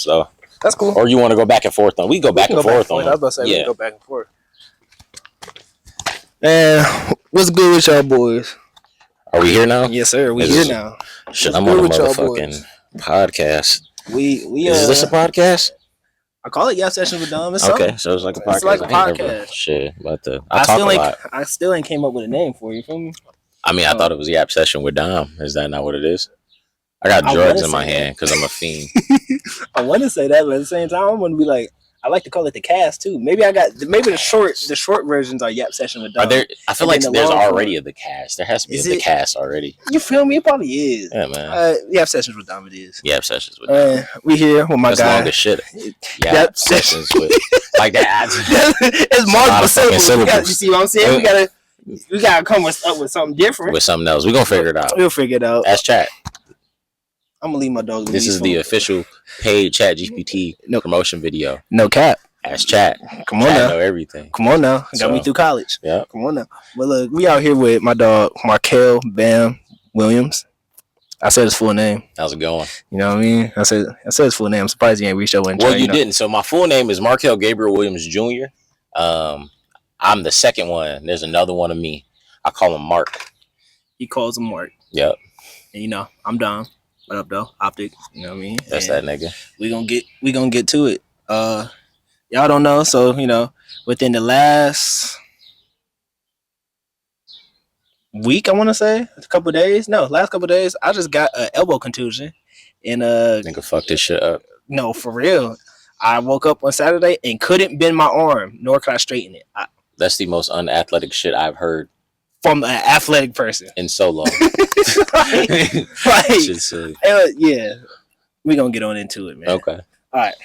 prompts though. That's cool. Or you want to go back and forth on? We go back and forth on. I was about to say we can go back and forth. And what's good with y'all boys? Are we here now? Yes, sir. We here now. Shit, I'm on a motherfucking podcast. We is this a podcast? I call it Sessions with Dom. It's okay, so it's like a podcast. It's like a podcast. Shit, I still ain't came up with a name for you. Feel me? I mean, I thought it was Yap Session with Dom. Is that not what it is? I got drugs in my hand because I'm a fiend. I want to say that, but at the same time, I'm gonna be like, I like to call it the cast too. Maybe the short versions are Yap Session with Dom. I feel like there's already the cast. There has to be the cast already. You feel me? It probably is. Yeah, man. Yap Sessions with Dom. It is. Yap Sessions with Dom. We here with my That's guy. Long as shit. Yap Sessions with like that. It's multiple syllables. You see what I'm saying? We gotta come up with something different. With something else. We're gonna figure it out. We'll figure it out. Ask chat. I'm gonna leave my dog. This is the official paid Chat GPT promotion video. No cap. Ask chat. Come on now. Know everything. Come on now. Got me through college. Yeah. Come on now. But look, we out here with my dog Markel Bam Williams. I said his full name. How's it going? You know what I mean? I said his full name. I'm surprised he ain't reached out. Well, you didn't. So my full name is Markel Gabriel Williams Jr. I'm the second one. There's another one of me. I call him Mark. He calls him Mark. Yep. And I'm Dom. What up, though? Optic. You know what I mean? That's that nigga. We gonna get to it. Y'all don't know, so within the last week, I want to say last couple of days, I just got an elbow contusion, and nigga fucked this shit up. No, for real. I woke up on Saturday and couldn't bend my arm, nor could I straighten it. That's the most unathletic shit I've heard from an athletic person in so long. Yeah, we gonna get on into it, man. Okay. All right.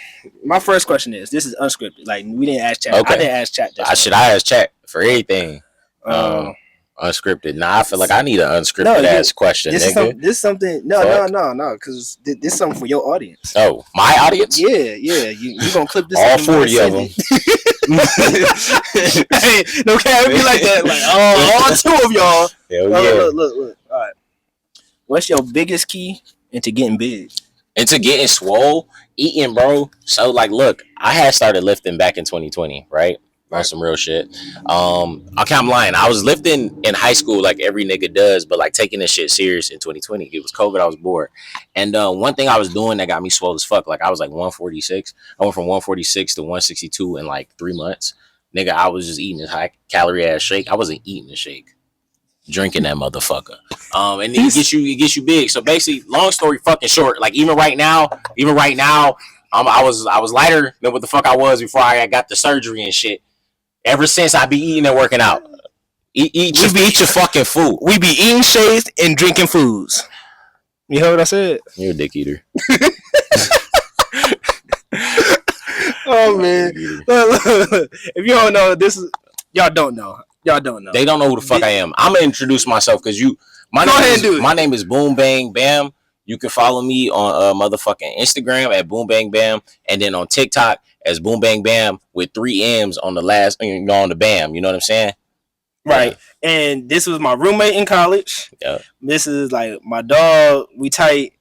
My first question is: this is unscripted. Like, we didn't ask chat. Okay. I didn't ask chat. I ask chat for everything. Unscripted. Nah, I feel like I need an unscripted ass question, nigga. This is something. No. Because this is something for your audience. Oh, my audience? Yeah. You gonna clip this? All 40 of them. Hey, no, can't be like that. Like, all 2 of y'all. Look. All right. What's your biggest key into getting big? Into getting swole, eating, bro. So, like, look, I had started lifting back in 2020, right? On some real shit. I'm lying. I was lifting in high school like every nigga does, but like taking this shit serious in 2020. It was COVID. I was bored. And one thing I was doing that got me swole as fuck, like I was like 146. I went from 146 to 162 in like 3 months. Nigga, I was just eating this high calorie ass shake. I wasn't eating the shake. Drinking that motherfucker. And it gets you big. So basically, long story fucking short, like even right now, I was lighter than what the fuck I was before I got the surgery and shit. Ever since I be eating and working out. Eat your fucking food. We be eating shades and drinking foods. You heard what I said? You're a dick eater. Oh man. Look. If you don't know, y'all don't know. They don't know who the fuck I am. I'm gonna introduce myself because my name is Boom Bang Bam. You can follow me on motherfucking Instagram at Boom Bang Bam, and then on TikTok as Boom Bang Bam with 3 M's on the last, on the Bam. You know what I'm saying? Right. Yeah. And this was my roommate in college. Yeah. This is like my dog. We tight.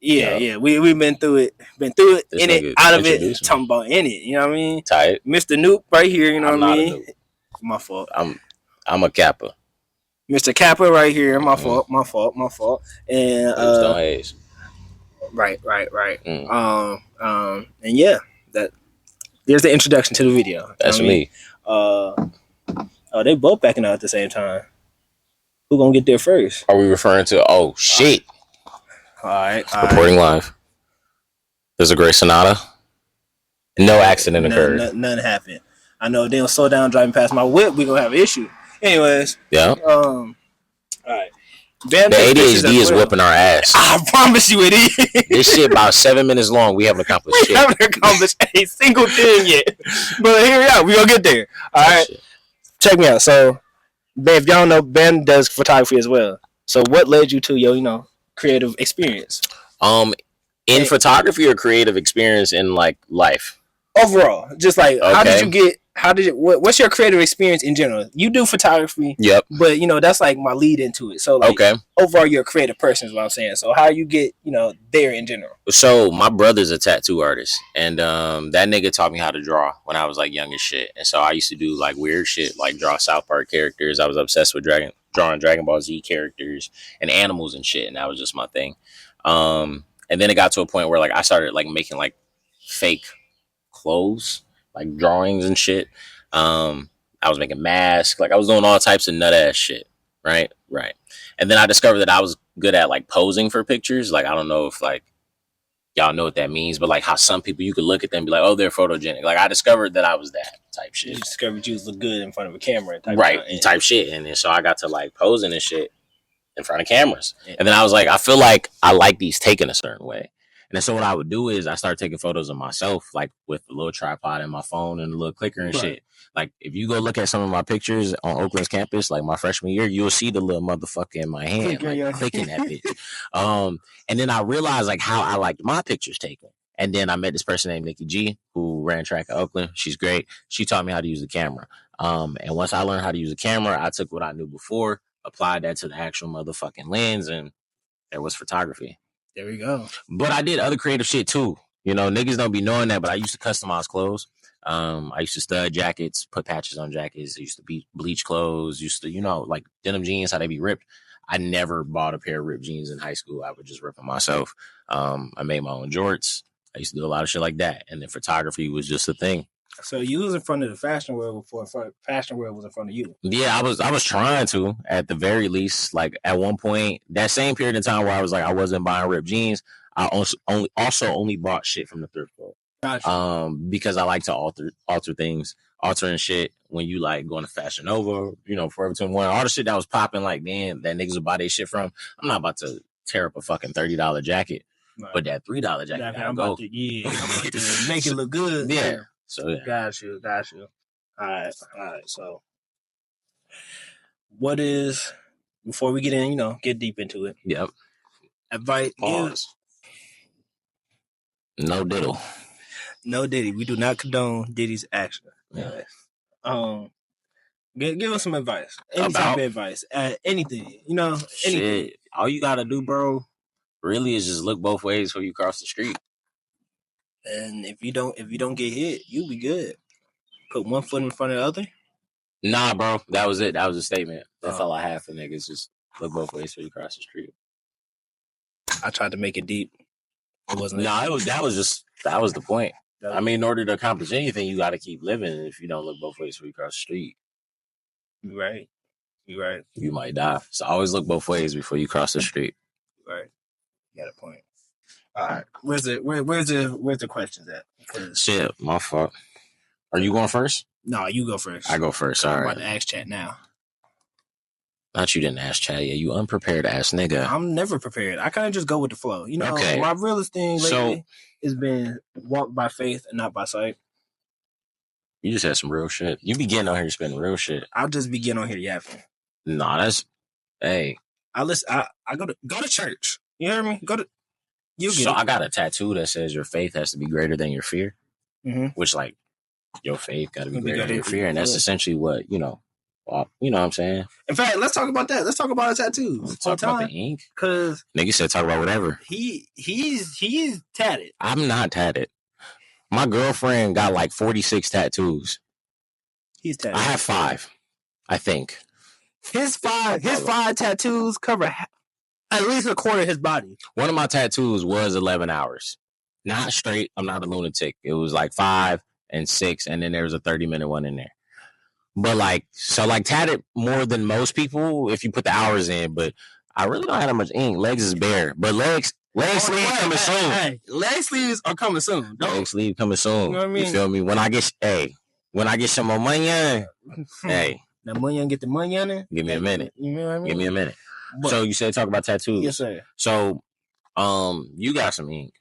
Yeah. We've been through it. This in it, out of it. Talking about in it. You know what I mean? Tight. Mr. Noop right here. You know what I mean? My fault. I'm a Kappa. Mr. Kappa right here. My fault. And right. And yeah, there's the introduction to the video. That's me. They both backing out at the same time. Who gonna get there first? Are we referring to? Oh shit! All right. Reporting live. There's a Gray Sonata. No accident occurred. None happened. I know if they don't slow down driving past my whip, we gonna have an issue. Anyways. Yeah. All right. The ADHD is whipping our ass. I promise you it is. This shit about 7 minutes long. We haven't accomplished shit. We haven't accomplished a single thing yet. But here we are. We gonna get there. All right. Shit. Check me out. So, Ben, if y'all know, Ben does photography as well. So, what led you to your, creative experience? In photography or creative experience in like life? Overall, just like how did you get how did it? What's your creative experience in general? You do photography, Yep. but that's like my lead into it. So like, Okay. overall, you're a creative person is what I'm saying. So how you get there in general? So my brother's a tattoo artist, and that nigga taught me how to draw when I was like young as shit. And so I used to do like weird shit, like draw South Park characters. I was obsessed with drawing Dragon Ball Z characters and animals and shit, and that was just my thing. And then it got to a point where like I started like making like fake clothes, like drawings and shit. I was making masks, like I was doing all types of nut ass shit. Right. And then I discovered that I was good at like posing for pictures. Like I don't know if like y'all know what that means, but like how some people you could look at them and be like, oh, they're photogenic. Like I discovered that I was that type shit. You discovered you look good in front of a camera, type shit. And then so I got to like posing and shit in front of cameras. Yeah. And then I was like, I feel like I like these taken a certain way. And then so what I would do is I started taking photos of myself, like with a little tripod in my phone and a little clicker and shit. Like if you go look at some of my pictures on Oakland's campus, like my freshman year, you'll see the little motherfucker in my hand, like clicking that bitch. And then I realized like how I liked my pictures taken. And then I met this person named Nikki G, who ran track at Oakland. She's great. She taught me how to use the camera. And once I learned how to use the camera, I took what I knew before, applied that to the actual motherfucking lens, and there was photography. There we go. But I did other creative shit too. Niggas don't be knowing that, but I used to customize clothes. I used to stud jackets, put patches on jackets. I used to bleach clothes. Used to, like denim jeans, how they be ripped. I never bought a pair of ripped jeans in high school. I would just rip them myself. I made my own jorts. I used to do a lot of shit like that. And then photography was just a thing. So you was in front of the fashion world before fashion world was in front of you. Yeah, I was trying to, at the very least. Like at one point, that same period of time where I was like I wasn't buying ripped jeans, I only bought shit from the thrift store. Gotcha. Because I like to alter things, altering shit when you like going to Fashion Nova, Forever 21, all the shit that was popping. Like man, that niggas would buy their shit from. I'm not about to tear up a fucking $30 jacket, but that $3 jacket, I'm about to make it look good. Yeah. So yeah. Got you. All right. So, what is before we get in? Get deep into it. Yep. Advice. Pause. No diddle. No Diddy. We do not condone Diddy's action. Yeah. Give us some advice. Any type of advice. Anything. Anything. Shit. All you gotta do, bro, really is just look both ways before you cross the street. And if you don't get hit, you'll be good. Put one foot in front of the other. Nah, bro. That was it. That was a statement. That's all I have for niggas. Just look both ways before you cross the street. I tried to make it deep. It wasn't. That was the point. I mean, in order to accomplish anything, you got to keep living. If you don't look both ways before you cross the street, you're right. You might die. So always look both ways before you cross the street. Right. You got a point. All right. Where's the questions at? Shit, my fault. Are you going first? No, you go first. I go first. All right. I'm about to ask chat now. Not you didn't ask chat yet. You unprepared ass nigga. I'm never prepared. I kind of just go with the flow. Okay. My realest thing lately has been walk by faith and not by sight. You just had some real shit. You be getting on here spending real shit. I'll just be getting on here yapping. Nah, that's hey. I go to church. You hear me? I got a tattoo that says your faith has to be greater than your fear. Mm-hmm. Which like your faith got to be greater than your fear, and that's essentially what you know what I'm saying. In fact, let's talk about that. Let's talk about our tattoos. Talk about the ink, cause nigga said talk about whatever. He's tatted. I'm not tatted. My girlfriend got like 46 tattoos. He's tatted. I have 5, I think. His five tattoos cover at least a quarter of his body. One of my tattoos was 11 hours. Not straight. I'm not a lunatic. It was like 5 and 6, and then there was a 30-minute one in there. But tatted more than most people if you put the hours in. But I really don't have that much ink. Legs is bare, but leg sleeves coming soon. Hey, leg sleeves are coming soon. Leg sleeve coming soon. You know what I mean? You feel me? When I get some more money in, hey. The money get the money on it. Give me a minute. You know what I mean? Give me a minute. But, so you said talk about tattoos. Yes, sir. So, you got some ink,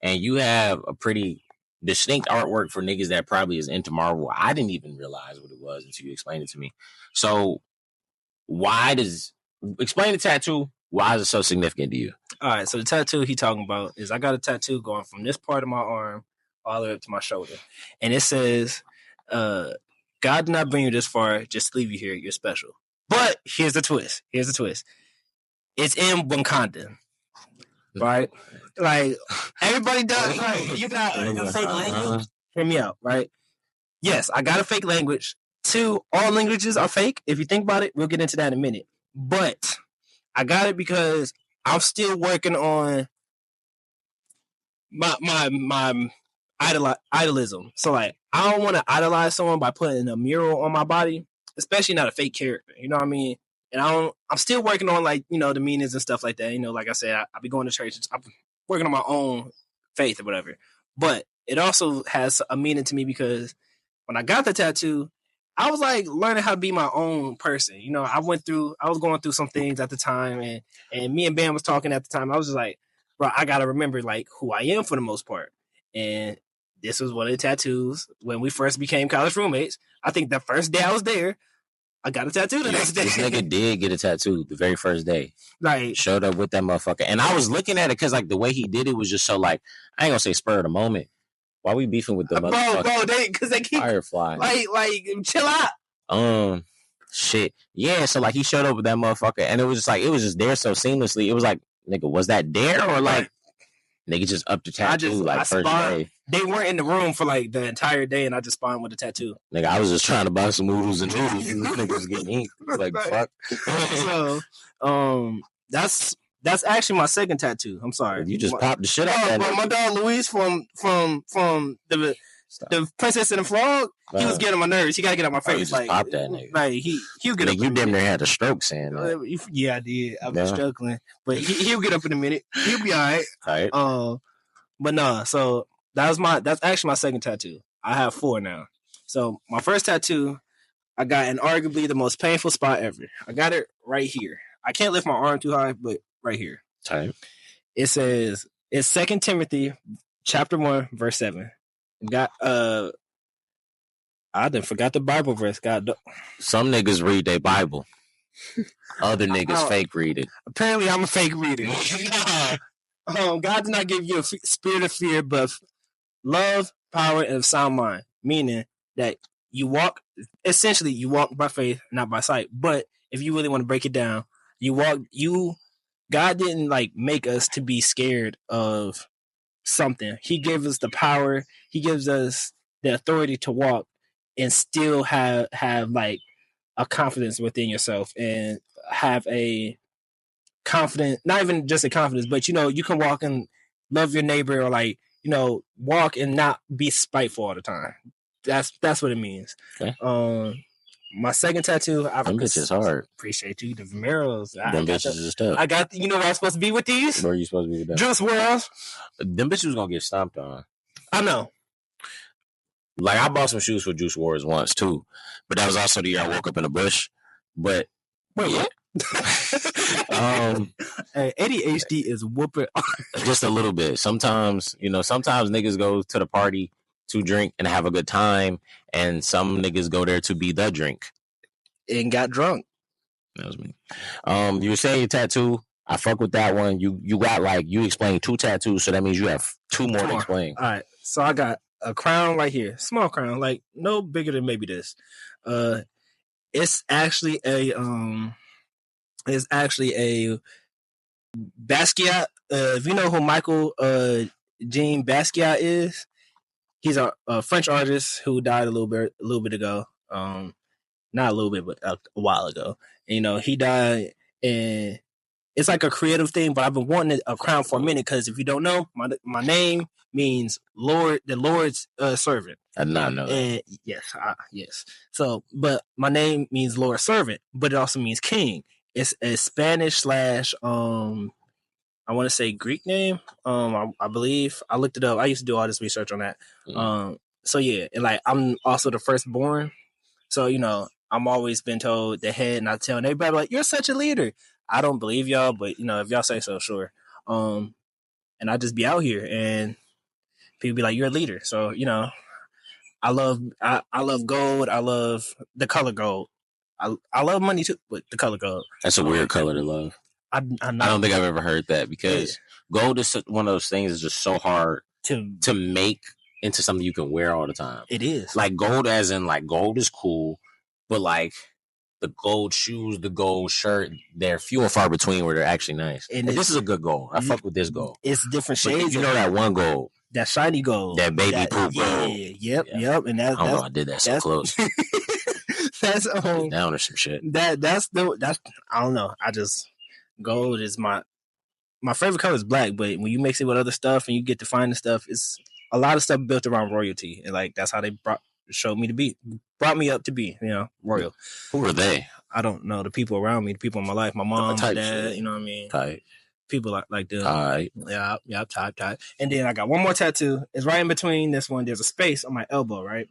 and you have a pretty distinct artwork for niggas that probably is into Marvel. I didn't even realize what it was until you explained it to me. So, explain the tattoo? Why is it so significant to you? All right. So the tattoo he talking about is I got a tattoo going from this part of my arm all the way up to my shoulder, and it says, God did not bring you this far just to leave you here. You're special. But here's the twist. It's in Wakanda, right? Like everybody does. Like you got a fake language. Hear me out, right? Yes, I got a fake language. 2, all languages are fake. If you think about it, we'll get into that in a minute. But I got it because I'm still working on my idolism. So like, I don't want to idolize someone by putting a mural on my body, especially not a fake character. You know what I mean? And I'm still working on like, you know, the meanings and stuff like that. You know, like I said, I'll be going to church. I'm working on my own faith or whatever. But it also has a meaning to me because when I got the tattoo, I was like learning how to be my own person. You know, I was going through some things at the time, and me and Bam was talking at the time. I was just like, bro, I gotta remember like who I am for the most part. And this was one of the tattoos when we first became college roommates. I think the first day I was there, I got a tattoo the next day. This nigga did get a tattoo the very first day. Like, showed up with that motherfucker. And I was looking at it because like the way he did it was just so like, I ain't gonna say spur of the moment. Why we beefing with the motherfucker? Bro, because they keep Firefly. Like, chill out. Shit. Yeah, so like he showed up with that motherfucker and it was just there so seamlessly. It was like, nigga, was that there or like nigga just up the tattoo first day? They weren't in the room for like the entire day and I just spawned with a tattoo. Nigga, I was just trying to buy some noodles and noodles and this nigga was getting inked. Like, fuck. So, that's actually my second tattoo. I'm sorry. You just popped the shit out. My dog Luis from the Princess and the Frog, he was getting on my nerves. He gotta get out my face. You just popped that nigga. Like he'll get up. You damn near had a stroke saying that. Yeah, I did. I was struggling, but he'll get up in a minute. He'll be all right. All right. But no. So that's actually my second tattoo. I have 4 now. So my first tattoo, I got in arguably the most painful spot ever. I got it right here. I can't lift my arm too high, but right here. Right. It says it's 2 Timothy chapter 1 verse 7. Got I done forgot the Bible verse. God, some niggas read their Bible. Other niggas fake read it. Apparently, I'm a fake reader. God did not give you a spirit of fear, but love, power, and sound mind. Meaning that you walk by faith, not by sight. But if you really want to break it down, God didn't like make us to be scared of something. He gave us the power. He gives us the authority to walk and still have like a confidence within yourself and have a confident, not even just a confidence, but you know, you can walk and love your neighbor or like, you know, walk and not be spiteful all the time. That's what it means. Okay. My second tattoo, them bitches hard. Appreciate you. The Vemeros. Them bitches is tough. I got, you know where I'm supposed to be with these? Where are you supposed to be with them? Juice WRLD. Them bitches was gonna get stomped on. I know. Like, I bought some shoes for Juice WRLD once too, but that was also the year I woke up in a bush. But wait, what? ADHD is whooping just a little bit. Sometimes niggas go to the party to drink and have a good time, and some niggas go there to be the drink and got drunk. That was me. You were saying your tattoo. I fuck with that one. You got like, you explained 2 tattoos, so that means you have 2 more to explain. All right, so I got a crown right here, small crown, like no bigger than maybe this. It's actually a Basquiat. If you know who Michael Jean Basquiat is, he's a French artist who died a little bit ago. Not a little bit, but a while ago. And, you know, he died, and it's like a creative thing. But I've been wanting a crown for a minute because if you don't know, my name means Lord, the Lord's servant. I did not know that. Yes. So, but my name means Lord's servant, but it also means king. It's a Spanish / I want to say Greek name. I believe I looked it up. I used to do all this research on that. So yeah, and like I'm also the firstborn. So, you know, I'm always been told the head, and I tell everybody like, you're such a leader. I don't believe y'all, but you know, if y'all say so, sure. And I just be out here and people be like, you're a leader. So, you know, I love gold. I love the color gold. I love money too, but the color gold. That's a weird color to love. I don't think I've ever heard that because gold is one of those things that's just so hard to make into something you can wear all the time. It is. Like gold, as in like gold is cool, but like the gold shoes, the gold shirt, they're few and far between where they're actually nice. And this is a good gold. I fuck with this gold. It's different But shades. you know that one gold, that shiny gold, that baby poop gold. Yep. And I don't know. I did that so close. That's down or some shit. That's I don't know. I just gold is my favorite color is black, but when you mix it with other stuff and you get to find the stuff, it's a lot of stuff built around royalty, and like that's how they brought me up to be, royal. Who are they? I don't know. The people around me, the people in my life, my mom, my dad, shit. you know what I mean? Tight. People like them. Tight. Yeah, tight. And then I got one more tattoo. It's right in between this one. There's a space on my elbow, right?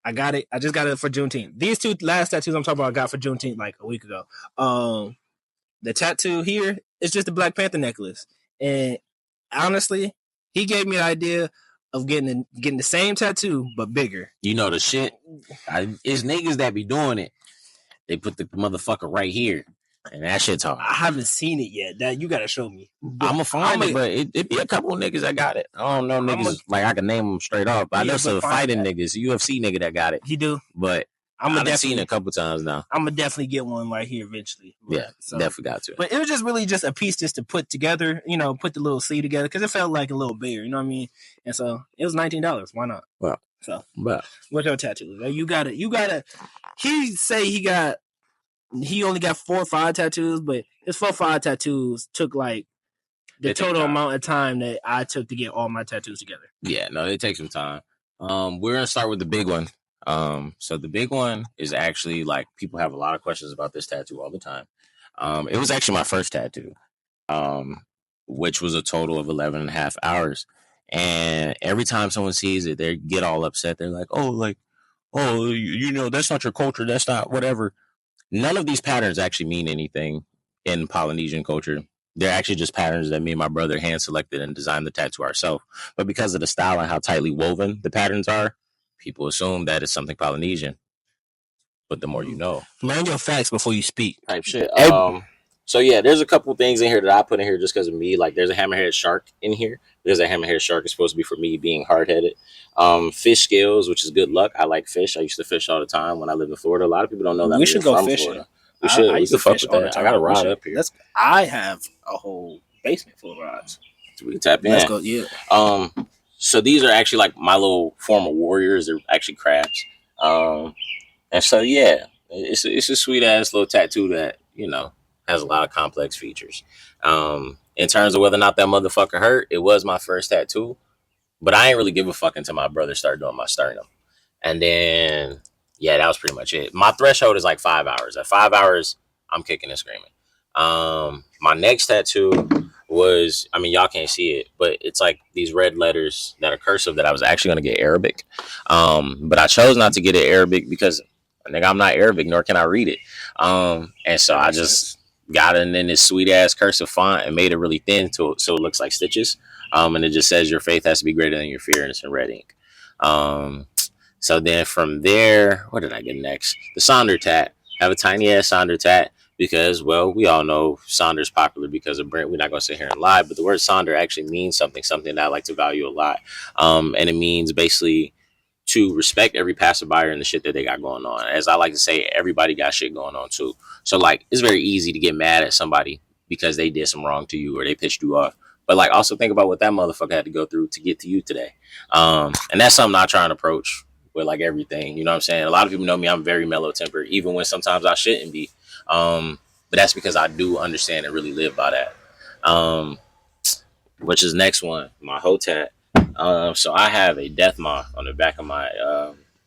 I got it. I just got it for Juneteenth. These two last tattoos I'm talking about, I got for Juneteenth like a week ago. The tattoo here is just a Black Panther necklace. And honestly, he gave me the idea of getting the same tattoo but bigger. You know the shit. It's niggas that be doing it. They put the motherfucker right here, and that shit's hard. I haven't seen it yet. That you gotta show me. I'm gonna find it, but it be a couple of niggas that got it. I don't know niggas like I can name them straight off. But I know some fighting niggas, UFC nigga that got it. He do, but I've seen it a couple times now. I'm gonna definitely get one right here eventually. Yeah, so, definitely got to. But it was just really just a piece just to put together, put the little sleeve together because it felt like a little bigger, you know what I mean? And so it was $19. Why not? Well, so what's your tattoo? You got it. He say he only got 4 or 5 tattoos, but his 4 or 5 tattoos took like the total amount of time that I took to get all my tattoos together. Yeah, no, it takes some time. We're gonna start with the big one. So the big one is actually like people have a lot of questions about this tattoo all the time. It was actually my first tattoo, which was a total of 11 and a half hours. And every time someone sees it, they get all upset. They're like, oh, that's not your culture. That's not whatever. None of these patterns actually mean anything in Polynesian culture. They're actually just patterns that me and my brother hand selected and designed the tattoo ourselves. But because of the style and how tightly woven the patterns are, people assume that it's something Polynesian. But the more you know. Learn your facts before you speak. Type shit. So yeah, there's a couple things in here that I put in here just because of me. Like there's a hammerhead shark in here. Because a hammerhead shark is supposed to be for me being hard-headed. Fish scales, which is good luck. I like fish. I used to fish all the time when I lived in Florida. A lot of people don't know that. We should go fishing. Florida. We should. I used to fuck with that. I got a rod up here. I have a whole basement full of rods. So we can tap in. Let's go. Yeah. So these are actually like my little former warriors. They're actually crabs. And so yeah, it's a sweet ass little tattoo that has a lot of complex features. In terms of whether or not that motherfucker hurt, it was my first tattoo, but I ain't really give a fuck until my brother started doing my sternum, and then yeah, that was pretty much it. My threshold is like 5 hours. At 5 hours, I'm kicking and screaming. My next tattoo was, y'all can't see it, but it's like these red letters that are cursive that I was actually going to get Arabic. But I chose not to get it Arabic because I'm not Arabic, nor can I read it. And so I just got it in this sweet ass cursive font and made it really thin so it looks like stitches. And it just says your faith has to be greater than your fear, and it's in red ink. So then from there, what did I get next? The Sonder tat. I have a tiny ass Sonder tat because, well, we all know Sonder's popular because of Brent. We're not going to sit here and lie, but the word Sonder actually means something that I like to value a lot. And it means basically to respect every passerby and the shit that they got going on. As I like to say, everybody got shit going on too. So like, it's very easy to get mad at somebody because they did some wrong to you or they pissed you off. But like, also think about what that motherfucker had to go through to get to you today. And that's something I try and approach with like everything. You know what I'm saying? A lot of people know me. I'm very mellow tempered, even when sometimes I shouldn't be. But that's because I do understand and really live by that. Which is next one, my Hotat. So I have a death moth on the back of my,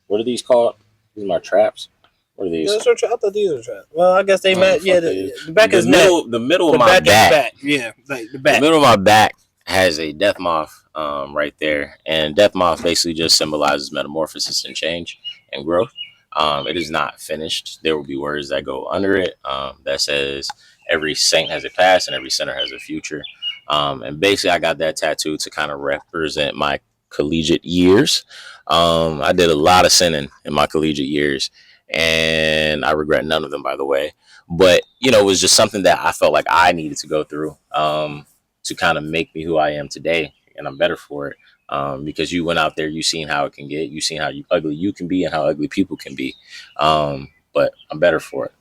what are these called? These are my traps. What are these? I thought these were traps. Well, I guess they meant, yeah, the back is the middle of my back. Yeah, like the back. The middle of my back has a death moth right there. And death moth basically just symbolizes metamorphosis and change and growth. It is not finished. There will be words that go under it that says every saint has a past and every sinner has a future. And basically I got that tattoo to kind of represent my collegiate years. I did a lot of sinning in my collegiate years, and I regret none of them, by the way. But, it was just something that I felt like I needed to go through to kind of make me who I am today. And I'm better for it. because you went out there, you seen how it can get, you seen how ugly you can be and how ugly people can be. But I'm better for it.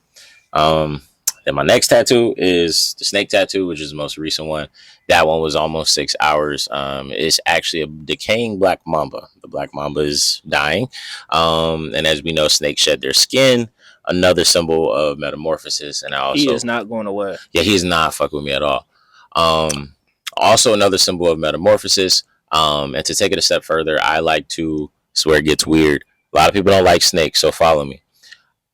Then my next tattoo is the snake tattoo, which is the most recent one. That one was almost 6 hours. It's actually a decaying black mamba. The black mamba is dying. And as we know, snakes shed their skin, another symbol of metamorphosis. And I also, he is not going away. Yeah, he's not fucking with me at all. Also another symbol of metamorphosis. And to take it a step further, I like to swear it gets weird. A lot of people don't like snakes, so follow me.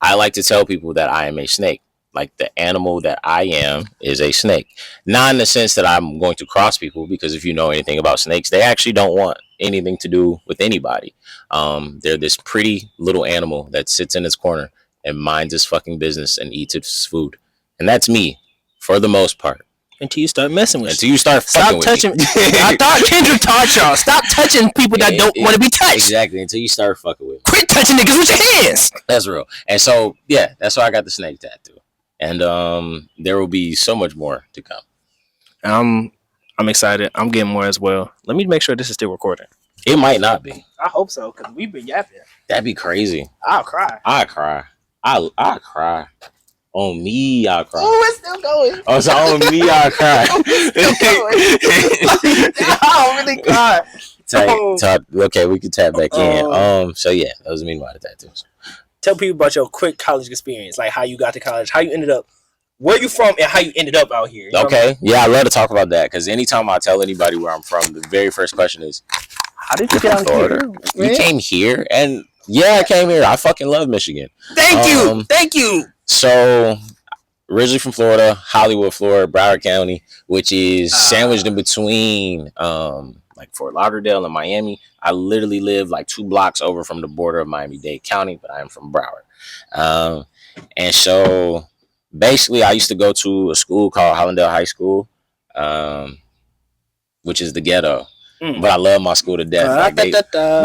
I like to tell people that I am a snake. Like the animal that I am is a snake. Not in the sense that I'm going to cross people, because if you know anything about snakes, they actually don't want anything to do with anybody. They're this pretty little animal that sits in its corner and minds its fucking business and eats its food. And that's me for the most part. Until you start messing with Until you start fucking Stop touching. with me. I thought Kendrick taught y'all. Stop touching people that don't want to be touched. Exactly. Until you start fucking with me. Quit touching niggas with your hands. That's real. And so, yeah, that's why I got the snake tattoo. And there will be so much more to come. I'm excited. I'm getting more as well. Let me make sure this is still recording. It might not be. I hope so, because we've been yapping. That'd be crazy. I'll cry. I cry. I cry. On me, I'll cry. Oh, it's still going. Oh, so on me, I'll cry. I don't really cry. Okay, we can tap back in. So yeah, that was the meaning behind the tattoos. Tell people about your quick college experience, like how you got to college, how you ended up, where you from, and how you ended up out here. Okay, yeah, I love to talk about that, because anytime I tell anybody where I'm from, the very first question is, how did you get out here? You came here? And yeah, I came here. I fucking love Michigan. Thank you. So, originally from Florida, Hollywood, Florida, Broward County, which is sandwiched in between like Fort Lauderdale and Miami. I literally live like 2 blocks over from the border of Miami-Dade County, but I am from Broward. And so, basically, I used to go to a school called Hollandale High School, which is the ghetto. But I love my school to death. Like we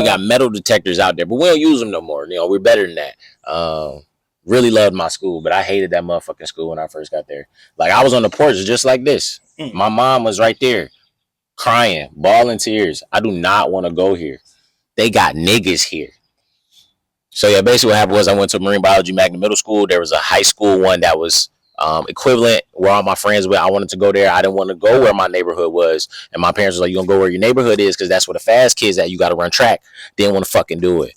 got metal detectors out there, but we don't use them no more. You know, we're better than that. Really loved my school, but I hated that motherfucking school when I first got there. Like, I was on the porch just like this. My mom was right there, crying, bawling tears. I do not want to go here. They got niggas here. So yeah, basically what happened was I went to Marine Biology Magna Middle School. There was a high school one that was equivalent where all my friends were. I wanted to go there. I didn't want to go where my neighborhood was. And my parents were like, you gonna go where your neighborhood is, because that's where the fast kids at. You got to run track. Didn't want to fucking do it.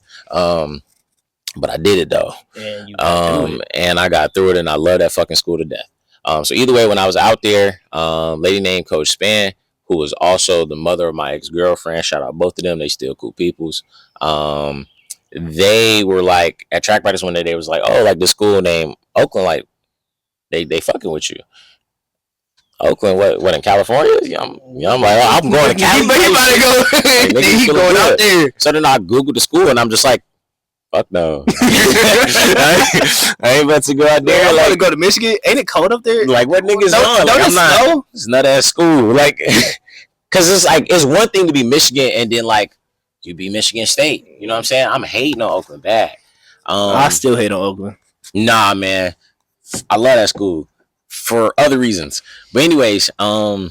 But I did it though. And I got through it, and I love that fucking school to death. So either way, when I was out there, lady named Coach Span, who was also the mother of my ex-girlfriend, shout out both of them. They still cool peoples. They were like at track practice one day. They was like, oh, like the school name Oakland, like they fucking with you. Oakland, what in California? Yeah, I'm like, oh, I'm going to California. He going out there. So then I Googled the school, and I'm just like, fuck no. I ain't about to go out there. I'm like, go to Michigan. Ain't it cold up there? Like, what niggas on? Like, I'm not. It's not at school. Like, because it's like, it's one thing to be Michigan, and then like you be Michigan State. You know what I'm saying? I'm hating on Oakland bad. I still hate on Oakland. Nah, man. I love that school for other reasons. But anyways, that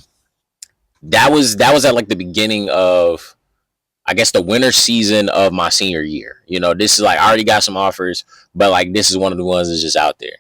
was at like the beginning of, I guess, the winter season of my senior year. You know, this is like, I already got some offers, but like this is one of the ones that's just out there.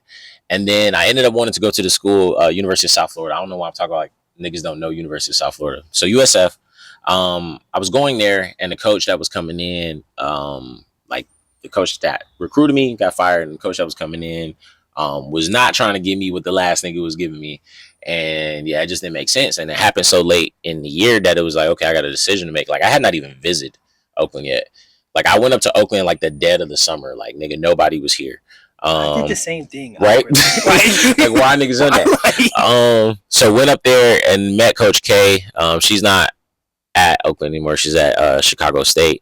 And then I ended up wanting to go to the school, University of South Florida. I don't know why I'm talking about like niggas don't know University of South Florida. So USF. I was going there, and the coach that was coming in, like the coach that recruited me got fired, and the coach that was coming in was not trying to give me what the last nigga was giving me. And yeah, it just didn't make sense. And it happened so late in the year that it was like, okay, I got a decision to make. Like, I had not even visited Oakland yet. Like, I went up to Oakland like the dead of the summer. Like, nigga, nobody was here. I did the same thing. Right? Like, why niggas on that? So went up there and met Coach K. She's not at Oakland anymore. She's at Chicago State.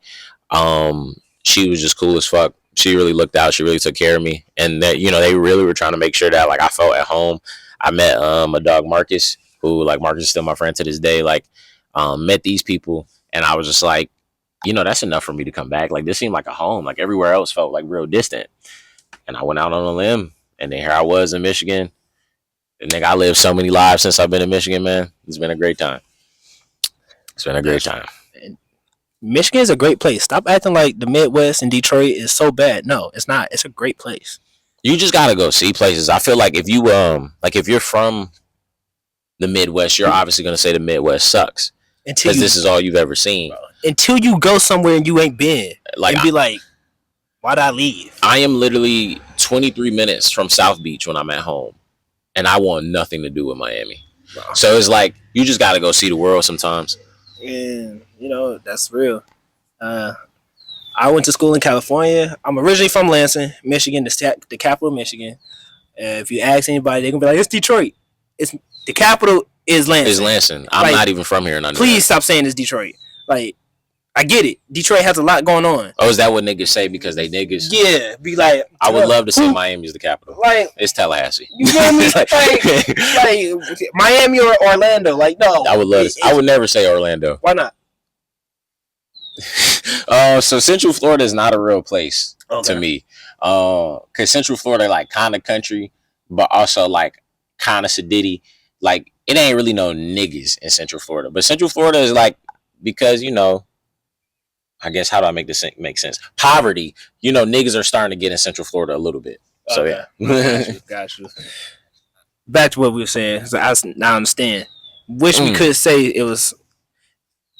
She was just cool as fuck. She really looked out. She really took care of me. And that, you know, they really were trying to make sure that like I felt at home. I met a dog, Marcus, who, like, Marcus is still my friend to this day. Like, met these people, and I was just like, you know, that's enough for me to come back. Like, this seemed like a home. Like, everywhere else felt like real distant. And I went out on a limb, and then here I was in Michigan. And nigga, I lived so many lives since I've been in Michigan, man. It's been a great time. It's been a great time. Michigan is a great place. Stop acting like the Midwest and Detroit is so bad. No, it's not. It's a great place. You just gotta go see places. I feel like if you like if you're from the Midwest, you're obviously gonna say the Midwest sucks because this is all you've ever seen. Until you go somewhere and you ain't been, Like and be like, why'd I leave? I am literally 23 minutes from South Beach when I'm at home, and I want nothing to do with Miami. So it's like you just gotta go see the world sometimes. And that's real. I went to school in California. I'm originally from Lansing, Michigan, the capital of Michigan. If you ask anybody, they're gonna be like, "It's Detroit." It's the capital is Lansing. It's Lansing. I'm not even from here. And please stop saying it's Detroit. Like, I get it. Detroit has a lot going on. Oh, is that what niggas say because they niggas? Yeah, be like, I would love to say Miami's the capital. Like, it's Tallahassee. You feel me? like Miami or Orlando. Like, no. I would love. I would never say Orlando. Why not? So Central Florida is not a real place to me. Cause Central Florida like kind of country, but also like kind of sedity. Like it ain't really no niggas in Central Florida, but Central Florida is like because I guess how do I make this make sense? Poverty, niggas are starting to get in Central Florida a little bit. So yeah, got you. Back to what we were saying. So I understand. Wish we could say it was.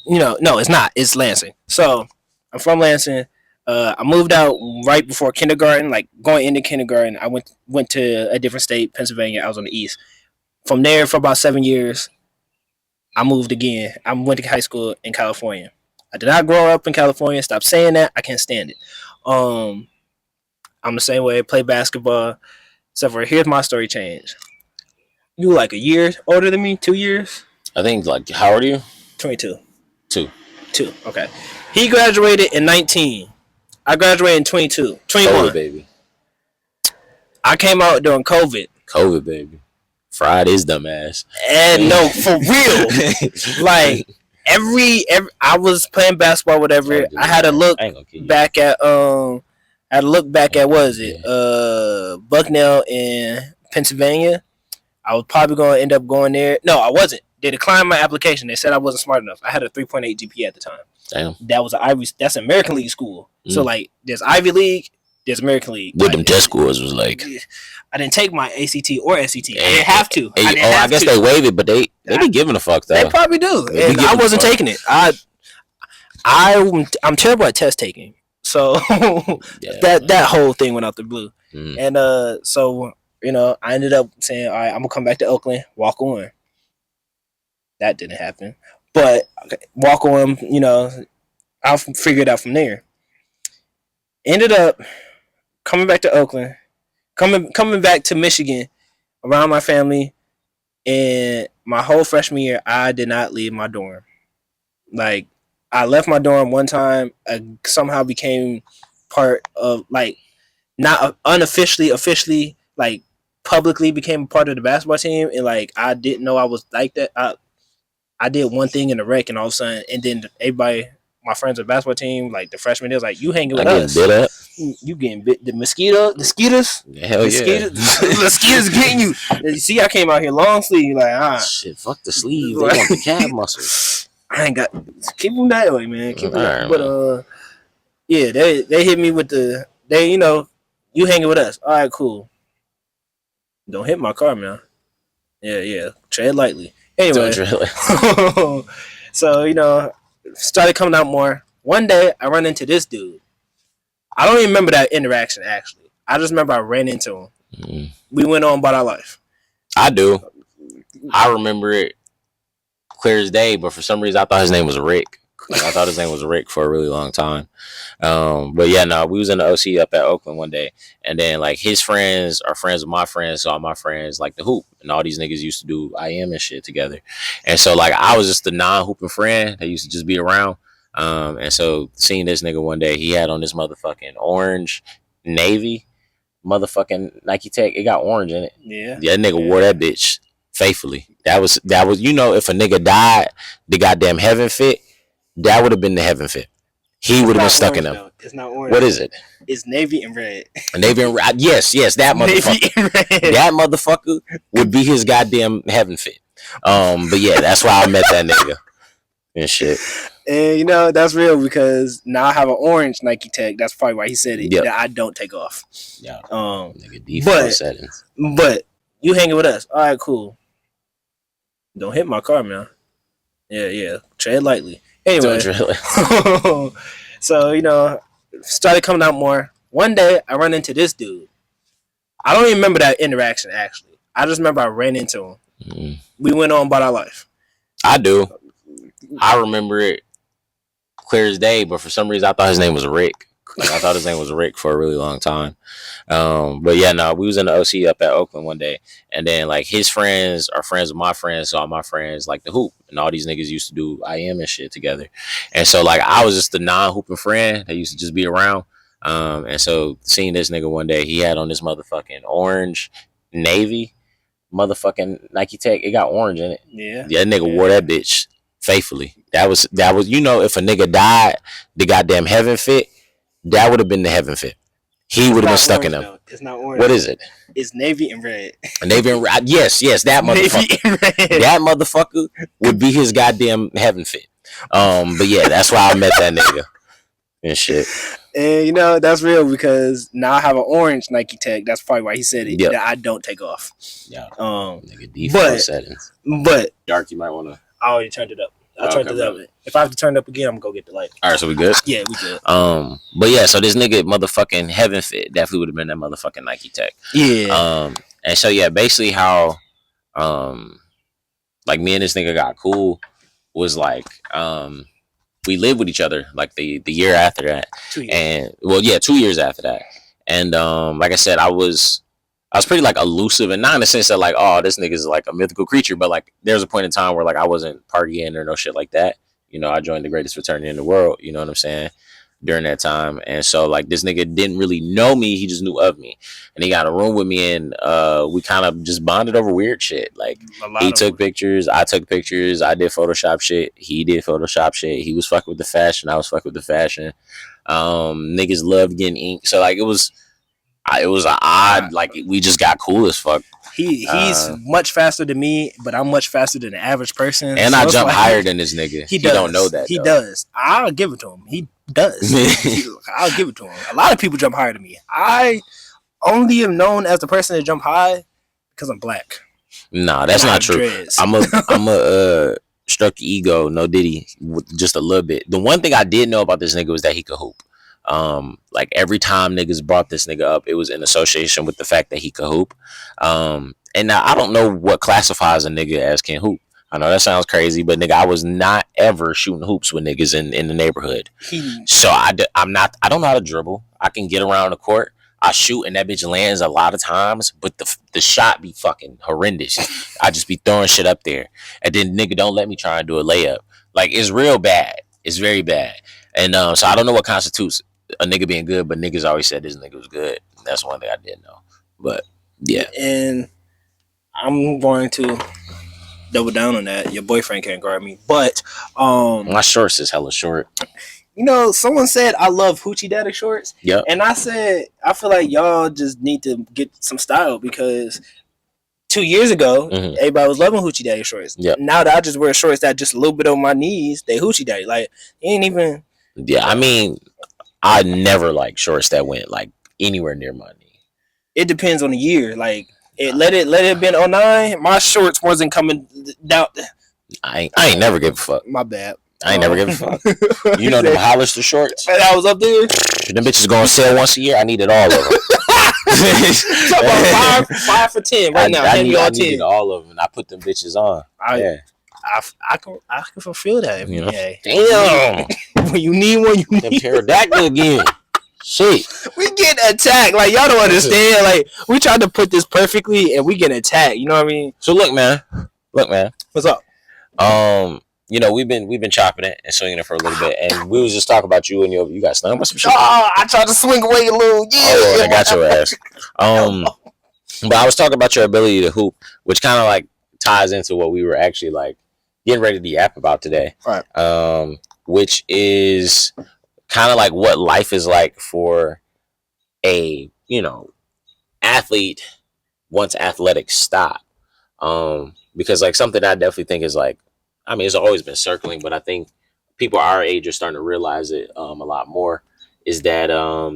No, it's not. It's Lansing. So I'm from Lansing. I moved out right before kindergarten, like going into kindergarten. I went to a different state, Pennsylvania. I was on the east. From there, for about 7 years, I moved again. I went to high school in California. I did not grow up in California. Stop saying that. I can't stand it. I'm the same way. I play basketball. Except for here's my story change. You like a year older than me? 2 years? I think like how old are you? 22. Two. Okay. He graduated in 19. I graduated in 22. 21. COVID, baby. I came out during COVID. COVID, baby. Fried his dumb ass. And no, for real. Like every I was playing basketball, whatever. I had to look back at what is it? Bucknell in Pennsylvania. I was probably gonna end up going there. No, I wasn't. They declined my application. They said I wasn't smart enough. I had a 3.8 GPA at the time. Damn. That was that's an American League school. So like there's Ivy League, there's American League. What them test scores was like. I didn't take my ACT or SCT. I didn't have to. I guess they waive it, but they be giving a fuck though. They probably do. And I wasn't taking it. I'm terrible at test taking. So that whole thing went out the blue. And so I ended up saying, all right, I'm gonna come back to Oakland, walk on. That didn't happen. But walk on, I'll figure it out from there. Ended up coming back to Oakland, coming back to Michigan around my family, and my whole freshman year, I did not leave my dorm. Like, I left my dorm one time. I somehow became part of, like, not unofficially, officially, like, publicly became a part of the basketball team, and, like, I didn't know I was like that. I did one thing in the rec, and all of a sudden, and then everybody, my friends on the basketball team, like the freshmen, they was like, "You hanging with us? Bit up. You getting bit? The mosquitoes? Hell yeah! The mosquitoes getting you. You see, I came out here long sleeve, like shit. Fuck the sleeve. They want the calf muscle. I ain't got. Keep them that way, man. Keep them. Right, but yeah, they hit me with the you hanging with us? All right, cool. Don't hit my car, man. Yeah. Tread lightly. Anyway, so started coming out more. One day, I run into this dude. I don't even remember that interaction, actually. I just remember I ran into him. We went on about our life. I do. I remember it clear as day, but for some reason, I thought his name was Rick. Like, I thought his name was Rick for a really long time. But yeah, no, we was in the OC up at Oakland one day, and then like his friends are friends with my friends, so all my friends like the hoop, and all these niggas used to do IM and shit together. And so like I was just the non-hooping friend that used to just be around. And so seeing this nigga one day, he had on this motherfucking orange navy motherfucking Nike Tech. It got orange in it. Yeah. That nigga wore that bitch faithfully. That was if a nigga died, the goddamn heaven fit. That would have been the heaven fit. He would have been stuck in them. Though. It's not orange. What is it? It's navy and red. Navy and red. Yes, that motherfucker. Navy and red. That motherfucker would be his goddamn heaven fit. But yeah, that's why I met that nigga and shit. And that's real because now I have an orange Nike Tech. That's probably why he said it. Yep. That I don't take off. Yeah. Nigga, default settings. But you hanging with us. All right, cool. Don't hit my car, man. Yeah. Tread lightly. Anyway. So, started coming out more. One day I run into this dude. I don't even remember that interaction actually. I just remember I ran into him. Mm-hmm. We went on about our life. I do. I remember it clear as day, but for some reason I thought his name was Rick. I thought his name was Rick for a really long time. But yeah, no, we was in the OC up at Oakland one day, and then like his friends are friends with my friends, so all my friends like the hoop, and all these niggas used to do IM and shit together. And so like I was just the non-hooping friend that used to just be around. And so seeing this nigga one day, he had on this motherfucking orange navy motherfucking Nike Tech. It got orange in it. Yeah. That nigga wore that bitch faithfully. That was if a nigga died, the goddamn heaven fit, that would have been the heaven fit. He would have been stuck in them. Though. It's not orange. What is it? It's navy and red. Navy and red. Yes, that motherfucker. Navy and red. That motherfucker would be his goddamn heaven fit. But yeah, that's why I met that nigga and shit. And that's real because now I have an orange Nike Tech. That's probably why he said it. Yep. That I don't take off. Yeah. Nigga, default settings. But dark, you might want to. I already turned it up. I turned it up. If I have to turn it up again, I'm gonna go get the light. All right, so we good? Yeah, we good. But yeah, so this nigga motherfucking heaven fit definitely would have been that motherfucking Nike Tech. Yeah. And so yeah, basically how like me and this nigga got cool was like we lived with each other like the year after that. 2 years. And 2 years after that. And like I said, I was pretty like elusive, and not in the sense that like, oh, this nigga's like a mythical creature, but like there's a point in time where like I wasn't partying or no shit like that. I joined the greatest fraternity in the world, you know what I'm saying, during that time. And so like this nigga didn't really know me, he just knew of me. And he got a room with me, and we kind of just bonded over weird shit. Like he took pictures, I took pictures, I did Photoshop shit, he did Photoshop shit. He was fucking with the fashion, I was fucking with the fashion. Niggas loved getting ink. So like it was an odd, like we just got cool as fuck. He's much faster than me, but I'm much faster than the average person. And so I jump higher than this nigga. He don't know that. He does. I'll give it to him. He does. I'll give it to him. A lot of people jump higher than me. I only am known as the person that jump high because I'm black. Nah, that's not true. Dreads. I'm a struck the ego, no diddy, just a little bit. The one thing I did know about this nigga was that he could hoop. Like every time niggas brought this nigga up, it was in association with the fact that he could hoop. And now I don't know what classifies a nigga as can hoop. I know that sounds crazy, but nigga, I was not ever shooting hoops with niggas in the neighborhood. So I don't know how to dribble. I can get around the court. I shoot and that bitch lands a lot of times, but the shot be fucking horrendous. I just be throwing shit up there, and then nigga don't let me try and do a layup. Like it's real bad. It's very bad. And so I don't know what constitutes a nigga being good, but niggas always said this nigga was good. That's one thing I didn't know. But yeah. And I'm going to double down on that. Your boyfriend can't guard me. But my shorts is hella short. Someone said I love Hoochie Daddy shorts. Yeah. And I said I feel like y'all just need to get some style because 2 years ago, everybody was loving Hoochie Daddy shorts. Yep. Now that I just wear shorts that just a little bit on my knees, they Hoochie Daddy. Like, ain't even. Yeah, I mean, I never like shorts that went like anywhere near my knee. It depends on the year. Like, let it have been 09. My shorts wasn't coming down. I ain't never give a fuck. My bad. I ain't never give a fuck. You know them Hollister shorts? I was up there. Them bitches go on sale once a year. I needed all of them. Talk about five for 10 right now. I needed all of them, and I put them bitches on. I can fulfill that. Damn. When you need one, you need pterodactyl again. Shit. We get attacked. Like, y'all don't understand. Like, we tried to put this perfectly, and we get attacked. You know what I mean? So look, man. What's up? We've been chopping it and swinging it for a little bit, and we was just talking about you and you got stung by some shit. I tried to swing away a little. I got your ass. But I was talking about your ability to hoop, which kind of like ties into what we were actually like getting ready to yap about today. Right. Which is kind of like what life is like for a athlete once athletics stop. Because like something I definitely think is like, I mean, it's always been circling, but I think people our age are starting to realize it a lot more, is that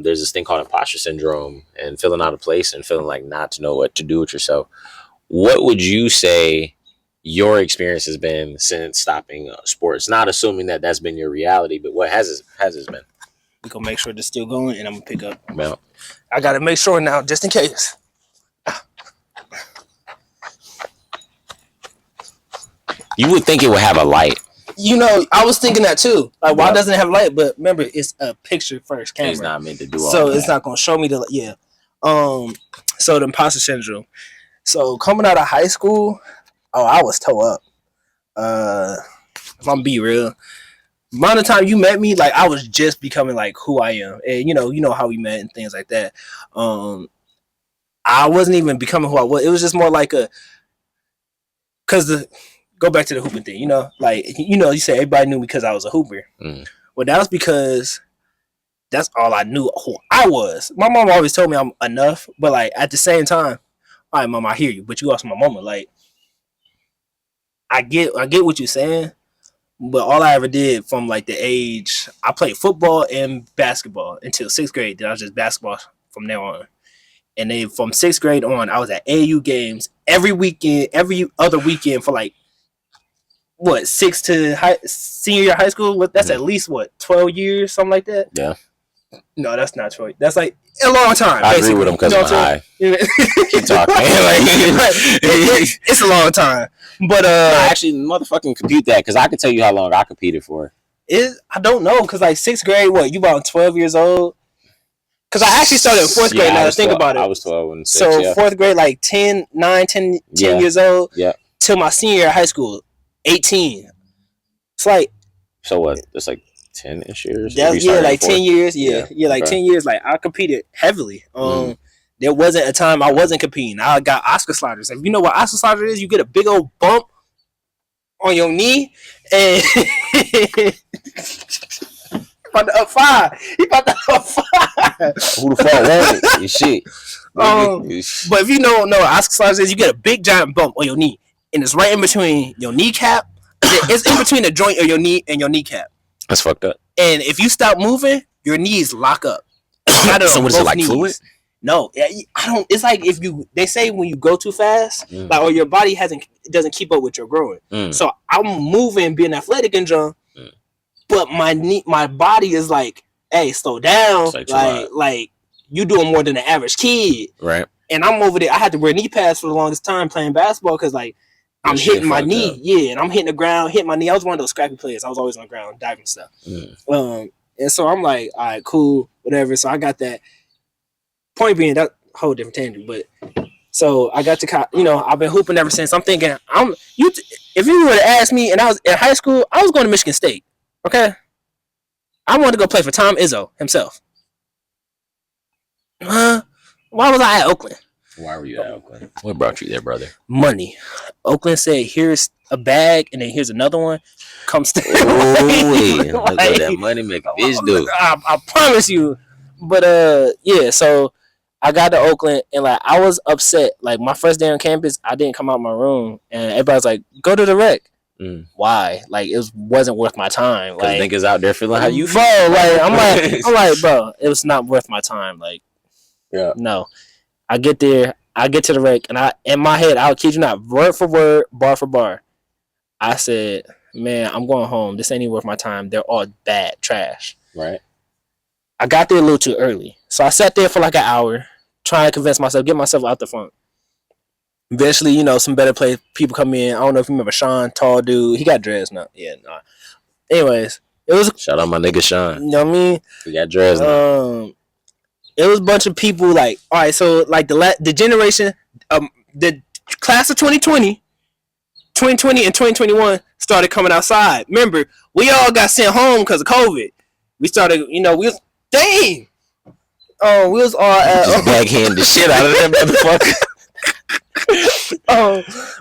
there's this thing called imposter syndrome and feeling out of place and feeling like not to know what to do with yourself. What would you say your experience has been since stopping sports? Not assuming that that's been your reality, but what has it been? We gonna make sure it's still going, and I'm gonna pick up. Well, I gotta make sure now, just in case. you would think it would have a light. You know, I was thinking that too. Like, why doesn't it have light? But remember, it's a picture first camera. It's not meant to do all so that. It's not gonna show me the So the imposter syndrome. So coming out of high school, I was toe up. If I'm be real, around the time you met me, like I was just becoming like who I am, and you know how we met and things like that. I wasn't even becoming who I was. It was just more like go back to the hooping thing, you said everybody knew me because I was a hooper. Well, that was because that's all I knew who I was. My mom always told me I'm enough, but like at the same time, all right, mom, I hear you, but you also my mama. Like, I get what you're saying, but all I ever did from like the age I played football and basketball until 6th grade. Then I was just basketball from there on. And then from 6th grade on, I was at AAU games every weekend, every other weekend for like senior year of high school. That's at least 12 years, something like that. Yeah. No, that's not 12. That's like a long time. I agree with him because I'm high. Keep talking. It's a long time, but I actually motherfucking compute that because I can tell you how long I competed for. I don't know because like 6th grade, you about 12 years old? Because I actually started in 4th grade. Now to think about it, I was 12 and 6, so 4th grade, like 10 years old. Yeah. Till my senior year of high school, 18. It's like, so what? That's like 10-ish years. That's like 10 years. Yeah, like okay. 10 years. Like I competed heavily. There wasn't a time I wasn't competing. I got Oscar sliders. If you know what Oscar slider is, you get a big old bump on your knee and about to up 5. He about to up 5. Who the fuck won it? Shit. But if you know what Oscar sliders is, you get a big giant bump on your knee, and it's right in between your kneecap. It's in between the joint of your knee and your kneecap. That's fucked up. And if you stop moving, your knees lock up. So what is it, like knees. Fluid? No, I don't. It's like they say when you go too fast, like or your body doesn't keep up with your growing. So I'm moving, being athletic and jump, but my body is like, hey, slow down. Like you doing more than the average kid, right? And I'm over there. I had to wear knee pads for the longest time playing basketball because like I'm hitting my knee, and I'm hitting the ground, hitting my knee. I was one of those scrappy players. I was always on the ground diving stuff. And so I'm like, all right, cool, whatever. So I got that. Point being, that whole different tangent, but so I got to, I've been hooping ever since. I'm thinking, if you would have asked me, and I was in high school, I was going to Michigan State. Okay, I wanted to go play for Tom Izzo himself. Why was I at Oakland? Why were you at Oakland? What brought you there, brother? Money. Oakland said, here's a bag, and then here's another one. Come stay. Look at that money make a bitch do. I promise you. But yeah, so I got to Oakland, and like I was upset. Like my first day on campus, I didn't come out of my room, and everybody's like, "Go to the rec." Why? Like it wasn't worth my time. Like niggas out there feeling how you feel. Bro, like I'm like, bro, it was not worth my time. Like, yeah, no. I get there, I get to the rec, and in my head, I'll kid you not, word for word, bar for bar, I said, "Man, I'm going home. This ain't even worth my time. They're all bad, trash." Right. I got there a little too early. So I sat there for like an hour trying to convince myself, get myself out the funk. Eventually, some better people come in. I don't know if you remember Sean, tall dude. He got dreads now. Yeah, nah. Anyways, it was... Shout out my nigga Sean. You know what I mean? He got dreads now. It was a bunch of people like, all right, so like the generation, the class of 2020 and 2021 started coming outside. Remember, we all got sent home because of COVID. We started, dang! Oh, we was all just backhand the shit out of that motherfucker.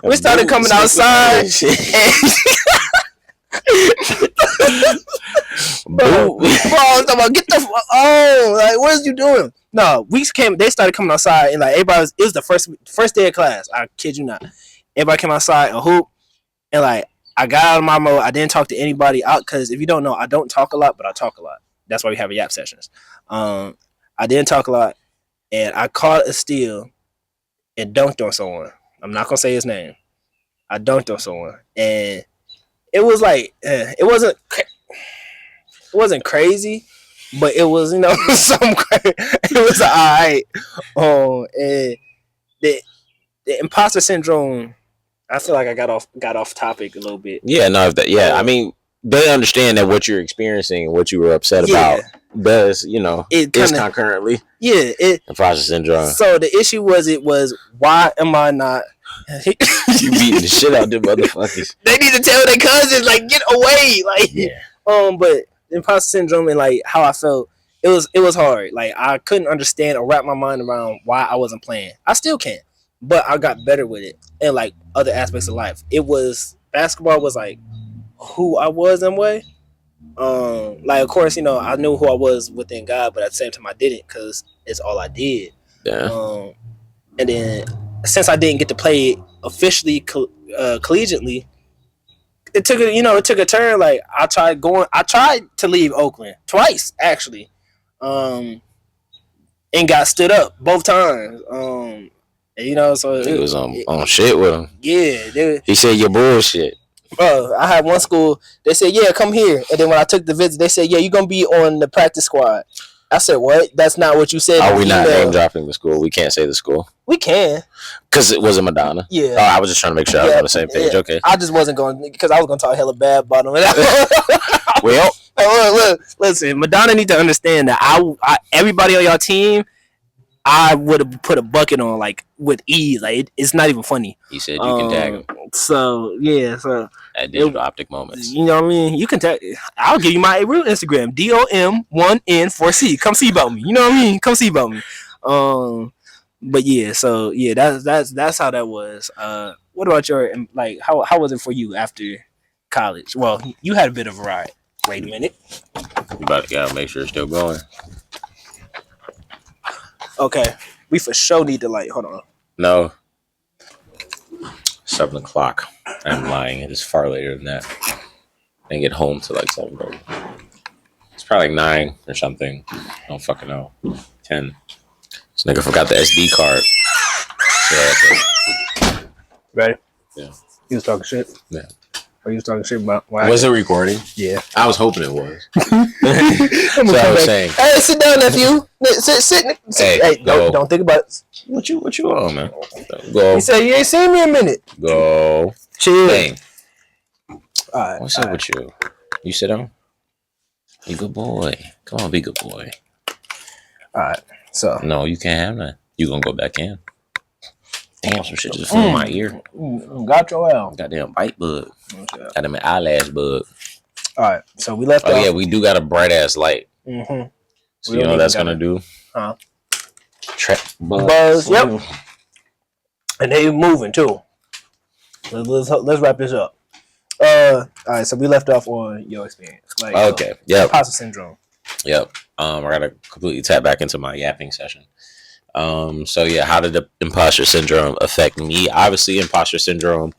We started coming outside. Bro, I was talking about like what is you doing? No, they started coming outside and like everybody it was the first day of class. I kid you not. Everybody came outside and hoop, and like I got out of my mode. I didn't talk to anybody out because if you don't know, I don't talk a lot, but I talk a lot. That's why we have yap sessions. I didn't talk a lot, and I caught a steal and dunked on someone. I'm not gonna say his name. I dunked on someone, and it was like it wasn't crazy, but it was some crazy. It was alright. And the imposter syndrome. I feel like I got off topic a little bit. Yeah, no, I mean, they understand that what you're experiencing and what you were upset about does, is concurrently. Yeah, imposter syndrome. So the issue was why am I not? You beating the shit out of them motherfuckers. They need to tell their cousins like get away, like But the imposter syndrome and like how I felt, it was hard. Like I couldn't understand or wrap my mind around why I wasn't playing. I still can't, but I got better with it and like other aspects of life. It was basketball was like who I was in a way. Like of course I knew who I was within God, but at the same time I didn't because it's all I did. Yeah. And then since I didn't get to play officially collegiately, it took a turn. Like I tried to leave Oakland twice actually, and got stood up both times. So he was on shit with him. Yeah, he said your bullshit. Bro, I had one school. They said, "Yeah, come here." And then when I took the visit, they said, "Yeah, you're gonna be on the practice squad." I said, "What? That's not what you said." Are we not name dropping the school? We can't say the school. We can. Because it wasn't Madonna. Yeah. Oh, I was just trying to make sure I was on the same page. Yeah. Okay. I just wasn't going because I was going to talk hella bad about him. Well, look, listen, Madonna need to understand that I everybody on your team, I would have put a bucket on like with ease. Like it's not even funny. He said you can tag him. So yeah, so at Digital Optic Moments. You know what I mean? You can tag. I'll give you my real Instagram, DOM1N4C. Come see about me. You know what I mean? Come see about me. But yeah, so yeah, that's how that was. What about your like? How was it for you after college? Well, you had a bit of a ride. Wait a minute. You gotta make sure it's still going. Okay, we for sure need to like. Hold on. No. 7:00. I'm lying. It is far later than that. I didn't get home till like 7:30. It's probably like 9 or something. I don't fucking know. 10. This nigga forgot the SD card. So ready? Yeah. You was talking shit? Yeah. Or you was talking shit about why? Was it recording? Yeah. I was hoping it was. So I was saying. Hey, sit down, nephew. Sit. Hey, don't think about it. What you on, man? Go. He said you ain't seen me in a minute. Go. Chill. Dang. All right. What's up with you? You sit down. You good boy. Come on, be good boy. All right. So. No, you can't have that. You gonna go back in. Damn, some shit just flew in my ear. Got your L. Goddamn bite bug. Okay. Got him an eyelash bug. All right. So we left. Oh yeah, we do got a bright ass light. Mm-hmm. So you know what that's gonna do? Huh? Trap buzz. Yep. And they moving too. Let's wrap this up. All right. So we left off on your experience. Like, okay. Yep. Imposter syndrome. Yep. I gotta completely tap back into my yapping session. So yeah, how did the imposter syndrome affect me? Obviously, imposter syndrome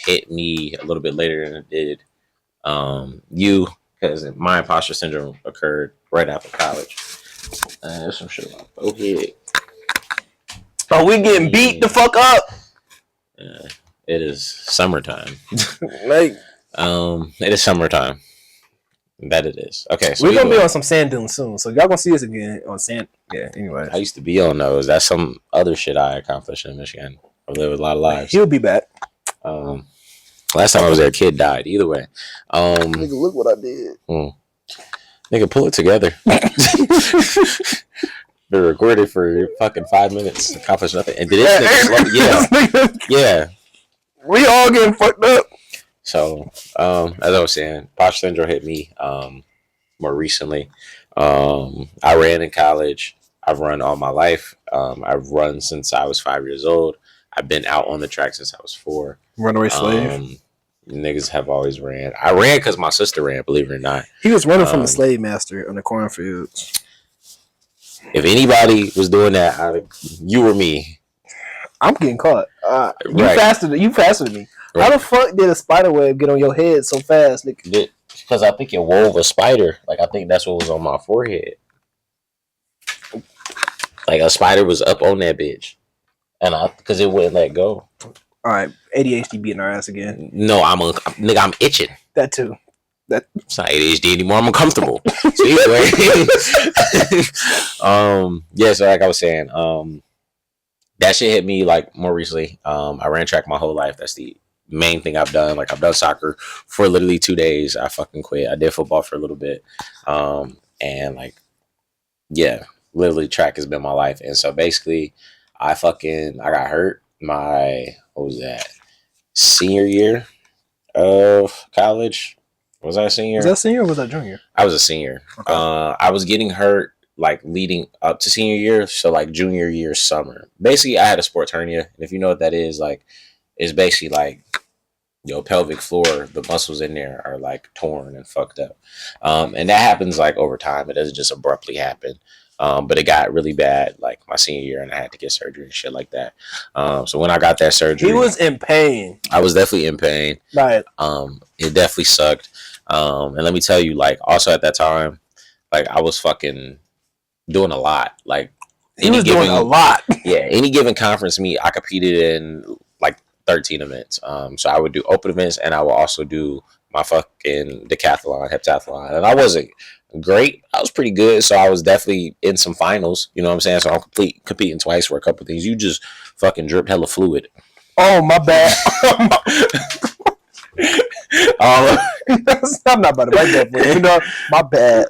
hit me a little bit later than it did you, because my imposter syndrome occurred right after college. There's some shit like okay. Oh, we getting beat the fuck up. It is summertime. Like, it is summertime. That it is. Okay, so we're gonna be on some sand dunes soon, so y'all gonna see us again on sand. Yeah. Anyway, I used to be on those. That's some other shit I accomplished in Michigan. I lived a lot of lives. He'll be back. Last time I was there, a kid died. Either way. Nigga, look what I did. Nigga, pull it together. Been recorded for fucking 5 minutes. Accomplished nothing. And did it? Yeah. We all getting fucked up. So, as I was saying, imposter syndrome hit me more recently. I ran in college. I've run all my life. I've run since I was 5 years old. I've been out on the track since I was 4. Runaway slave. Niggas have always ran. I ran because my sister ran, believe it or not. He was running from the slave master on the cornfields. If anybody was doing that, you or me. I'm getting caught. You faster than me. How the fuck did a spider web get on your head so fast, nigga? Because I think it wove a spider. Like, I think that's what was on my forehead. Like, a spider was up on that bitch. And because it wouldn't let go. All right, ADHD beating our ass again. No, nigga, I'm itching. That too. It's not ADHD anymore. I'm uncomfortable. So anyway, yeah. So like I was saying, that shit hit me like more recently. I ran track my whole life. That's the main thing I've done. Like I've done soccer for literally 2 days. I fucking quit. I did football for a little bit, and like, yeah, literally track has been my life. And so basically, I got hurt my what was that senior year of college. Was I a senior? Was that senior or was that junior? I was a senior. Okay. I was getting hurt like leading up to senior year, so like junior year summer. Basically, I had a sports hernia, and if you know what that is, like, it's basically like your pelvic floor, the muscles in there are like torn and fucked up, and that happens like over time. It doesn't just abruptly happen. But it got really bad like my senior year, and I had to get surgery and shit like that. So when I got that surgery, he was in pain. I was definitely in pain. Right. It definitely sucked. And let me tell you, like, also at that time, like, I was fucking doing a lot. Like, doing a lot. Yeah, any given conference meet, I competed in like 13 events. So I would do open events, and I would also do my fucking decathlon, heptathlon, and I wasn't great. I was pretty good, so I was definitely in some finals. You know what I'm saying? So I'm competing twice for a couple of things. You just fucking dripped hella fluid. Oh, my bad. I'm not about to write that for you. You know, my bad.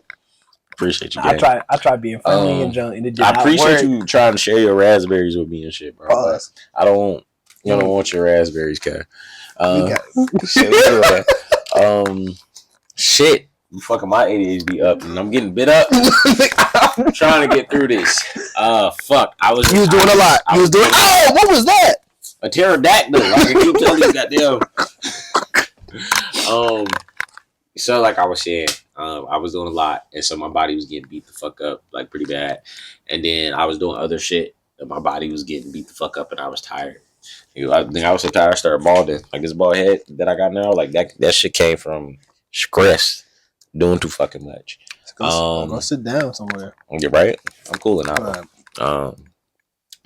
Appreciate you, gang. I try being funny and junk, and it did I not appreciate work. you trying to share your raspberries with me and shit, bro. I don't want your raspberries, Kat. Shit. You fucking my ADHD up, and I'm getting bit up. I'm trying to get through this. Fuck. You was doing a lot. You was doing. Oh, what was that? A pterodactyl. I can keep telling you, goddamn. So like I was saying, I was doing a lot, and so my body was getting beat the fuck up like pretty bad, and then I was doing other shit, and my body was getting beat the fuck up, and I was tired. I think I was so tired, I started balding. Like this bald head that I got now, like that shit came from stress, doing too fucking much. Go sit down somewhere. You're right. I'm cooling out. I'm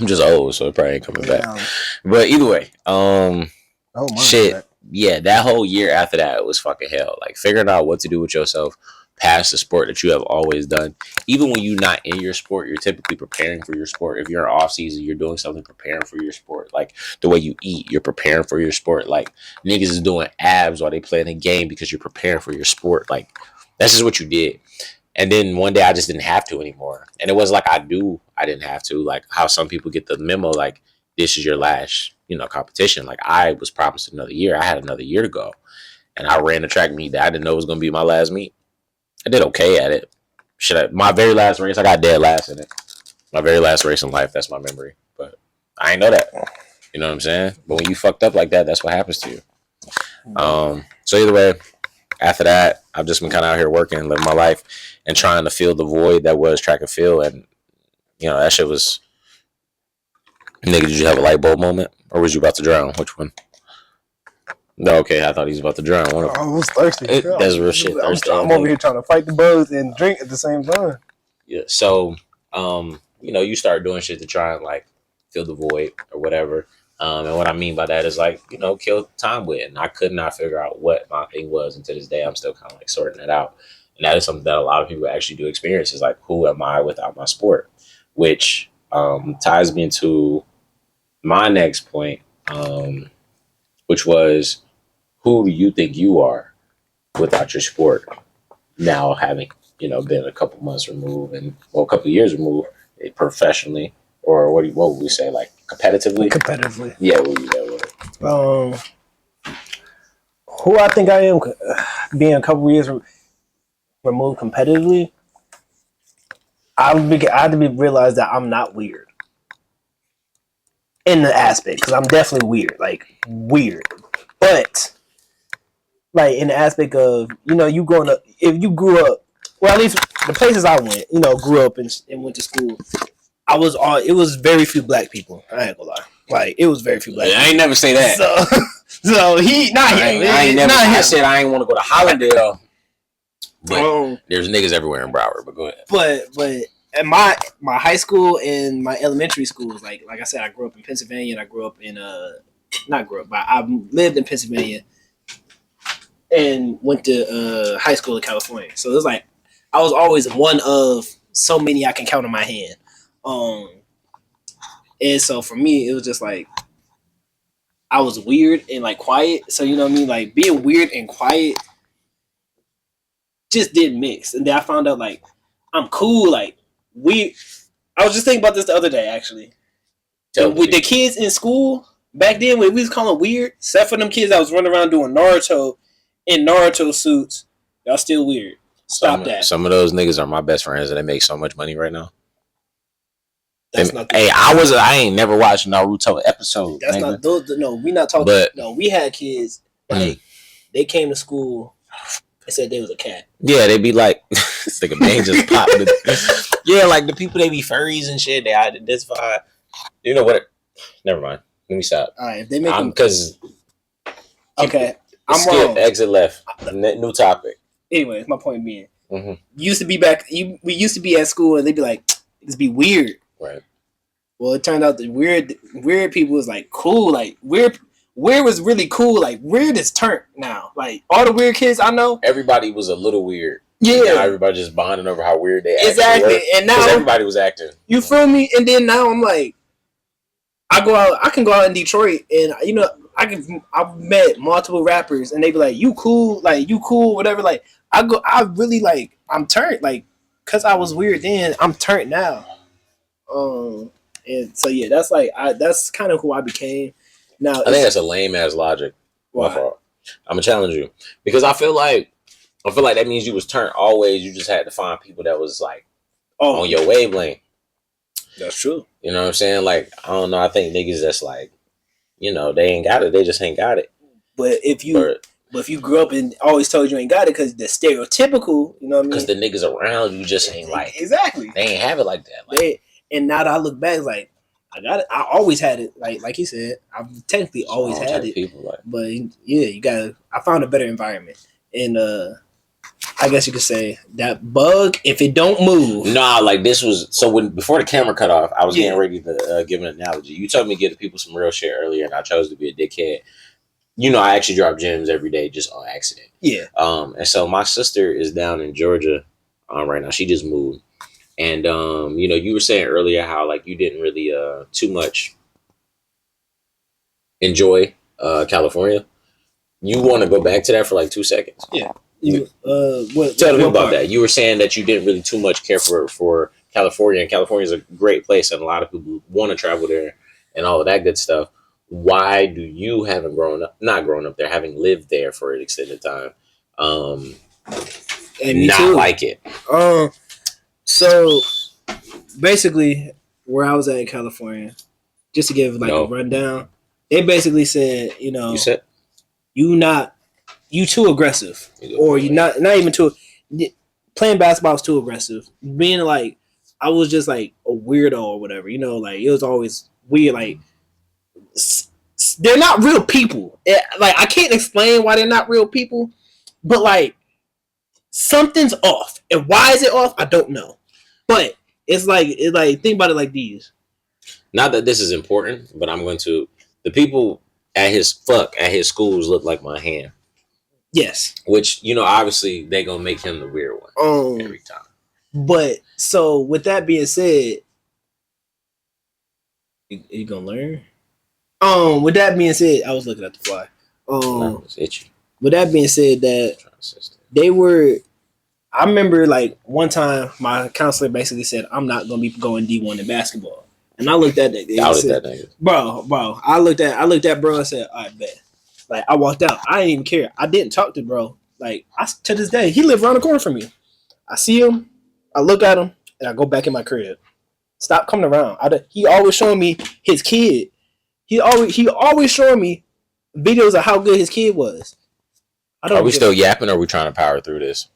just old, so it probably ain't coming back. But either way, shit. Yeah, that whole year after that was fucking hell. Like figuring out what to do with yourself past the sport that you have always done. Even when you're not in your sport, you're typically preparing for your sport. If you're in off season, you're doing something preparing for your sport. Like the way you eat, you're preparing for your sport. Like niggas is doing abs while they playing a game because you're preparing for your sport. Like that's just what you did. And then one day I just didn't have to anymore. And it was like I didn't have to. Like how some people get the memo, like this is your last, competition. Like I was promised another year. I had another year to go. And I ran a track meet that I didn't know was going to be my last meet. I did okay at it. My very last race, I got dead last in it. My very last race in life, that's my memory. But I ain't know that. You know what I'm saying? But when you fucked up like that, that's what happens to you. So either way, after that, I've just been kind of out here working and living my life and trying to fill the void that was track and field. And, that shit was... Nigga, did you have a light bulb moment? Or was you about to drown? Which one? No, okay, I thought he was about to drown. I was thirsty. That's real shit. I'm over here trying to fight the bugs and drink at the same time. Yeah, so, you start doing shit to try and, like, fill the void or whatever. And what I mean by that is, like, kill time with. And I could not figure out what my thing was. And to this day, I'm still kind of, like, sorting it out. And that is something that a lot of people actually do experience is, like, who am I without my sport? Which ties me into my next point, which was, who do you think you are without your sport? Now having, been a couple months removed a couple of years removed professionally, or what would we say, like competitively? Competitively. Yeah, what would you say? Who I think I am being a couple of years removed competitively, I had to realize that I'm not weird in the aspect, because I'm definitely weird, but like in the aspect of you growing up, if you grew up, well, at least the places I went, grew up and went to school, it was very few black people. I ain't gonna lie, like it was very few black. I ain't never say that. So, So he not him. I said I ain't want to go to Hollandale. But there's niggas everywhere in Broward. But go ahead. But at my high school and my elementary schools, like I said, I grew up in Pennsylvania, and I grew up in not grew up, but I lived in Pennsylvania and went to high school in California. So it was like I was always one of so many I can count on my hand. And so for me, it was just like I was weird and like quiet. So you know what I mean? Like being weird and quiet just didn't mix. And then I found out like I'm cool, like I was just thinking about this the other day actually. With the kids in school back then, when we was calling weird, except for them kids that was running around doing Naruto in Naruto suits, y'all still weird. Stop that. Some of those niggas are my best friends, and they make so much money right now. That's not. Hey, I ain't never watched Naruto episode. That's not those. No, we not talking. But, no, we had kids. Like they came to school and said they was a cat. Yeah, they be like, this nigga man just popped. Yeah, like the people they be furries and shit. They identify. You know what? Never mind. Let me stop. All right, if they make because. Okay, I'm skip, wrong. Exit left. New topic. Anyways, my point being, we used to be we used to be at school and they'd be like, "This be weird." Right. Well, it turned out that weird people was like cool. Like weird was really cool. Like weird is turned now. Like all the weird kids I know, everybody was a little weird. Yeah. Now everybody just bonding over how weird they exactly. Were. And now everybody was acting. You feel me? And then now I'm like, I can go out in Detroit and you know I've met multiple rappers and they be like, you cool, whatever. Like I really like I'm turned like because I was weird then I'm turned now. And so yeah, that's like that's kind of who I became. Now I think that's a lame ass logic. Why? My fault. I'm gonna challenge you because I feel like that means you was turned always. You just had to find people that was like on your wavelength. That's true. You know what I'm saying? Like I don't know. I think niggas that's like, you know, they ain't got it. They just ain't got it. But if you grew up and always told you ain't got it because the stereotypical, you know what I mean? Because the niggas around you just ain't like exactly. They ain't have it like that. Like, and now that I look back, like I got it. I always had it. Like he said, I've technically always had it. People, like. But yeah, you got. I found a better environment, and I guess you could say that bug if it don't move. Nah, like this was so before the camera cut off, I was getting ready to give an analogy. You told me to give people some real shit earlier, and I chose to be a dickhead. You know, I actually drop gems every day just on accident. Yeah. And so my sister is down in Georgia, right now. She just moved. And, you know, you were saying earlier how, like, you didn't really too much enjoy California. You want to go back to that for, like, 2 seconds? Yeah. Tell me about that. You were saying that you didn't really too much care for California, and California is a great place, and a lot of people want to travel there and all of that good stuff. Why do you having not grown up there, having lived there for an extended time, and me not too. Like it? So basically, where I was at in California, just to give like a rundown, they basically said, you know, you too aggressive, or you not even too playing basketball is too aggressive. Being like, I was just like a weirdo or whatever, you know, like it was always weird. Like they're not real people. Like I can't explain why they're not real people, but like something's off, and why is it off? I don't know. But it's like think about it like these. Not that this is important, but I'm going to. The people at his schools look like my hand. Yes. Which, you know, obviously they gonna make him the weird one every time. But so with that being said, you gonna learn. With that being said, I was looking at the fly. It's itchy. With that being said, that they were. I remember like one time my counselor basically said, I'm not going to be going D1 in basketball. And I looked at that. Bro. I looked at bro and said, all right, bet. Like I walked out. I didn't even care. I didn't talk to bro. Like to this day, he lived around the corner from me. I see him. I look at him and I go back in my crib. Stop coming around. He always showing me his kid. He always showing me videos of how good his kid was. Are we still yapping or are we trying to power through this?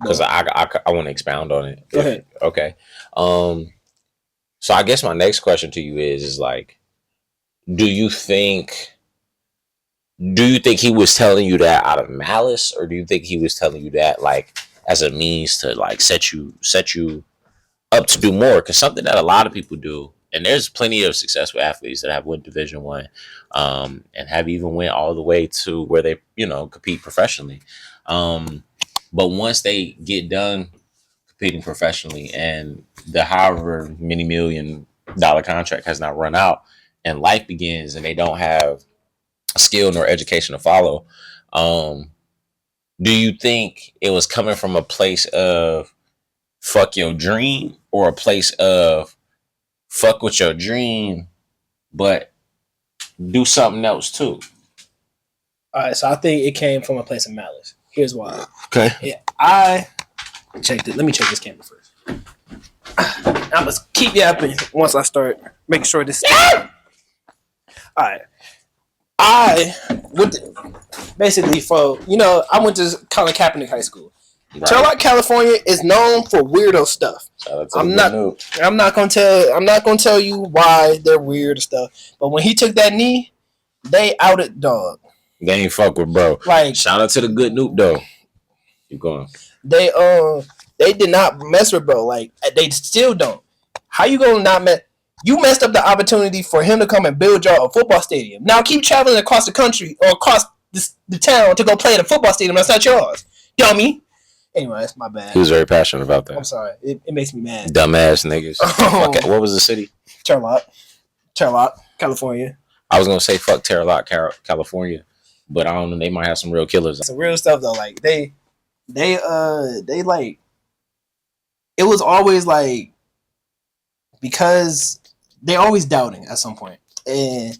Because I want to expound on it. Go ahead. Okay. So I guess my next question to you is like, do you think do you think he was telling you that out of malice, or do you think he was telling you that like as a means to like set you up to do more? Because something that a lot of people do, and there's plenty of successful athletes that have went Division 1, and have even went all the way to where they compete professionally. But once they get done competing professionally and the however many $1 million contract has not run out and life begins and they don't have skill nor education to follow, do you think it was coming from a place of fuck your dream or a place of fuck with your dream but do something else too? All right, so I think it came from a place of malice. Here's why. Okay. Yeah, I checked it. Let me check this camera first. I must keep yapping once I start making sure this. All right. I went basically for I went to Colin Kaepernick High School. Right. Turlock, California is known for weirdo stuff. I'm not gonna tell you why they're weird and stuff. But when he took that knee, they outed dog. They ain't fuck with bro. Like, shout out to the good Noob though. Keep going. They did not mess with bro. Like, they still don't. How you gonna not mess? You messed up the opportunity for him to come and build y'all a football stadium. Now keep traveling across the country or across the town to go play at a football stadium that's not yours, dummy. Anyway, that's my bad. He was very passionate about that. I'm sorry. It makes me mad. Dumbass niggas. Okay, what was the city? Turlock, California. I was gonna say fuck Turlock, California, but I don't know. They might have some real killers. Some real stuff though. Like they like. It was always like, because they're always doubting at some point. And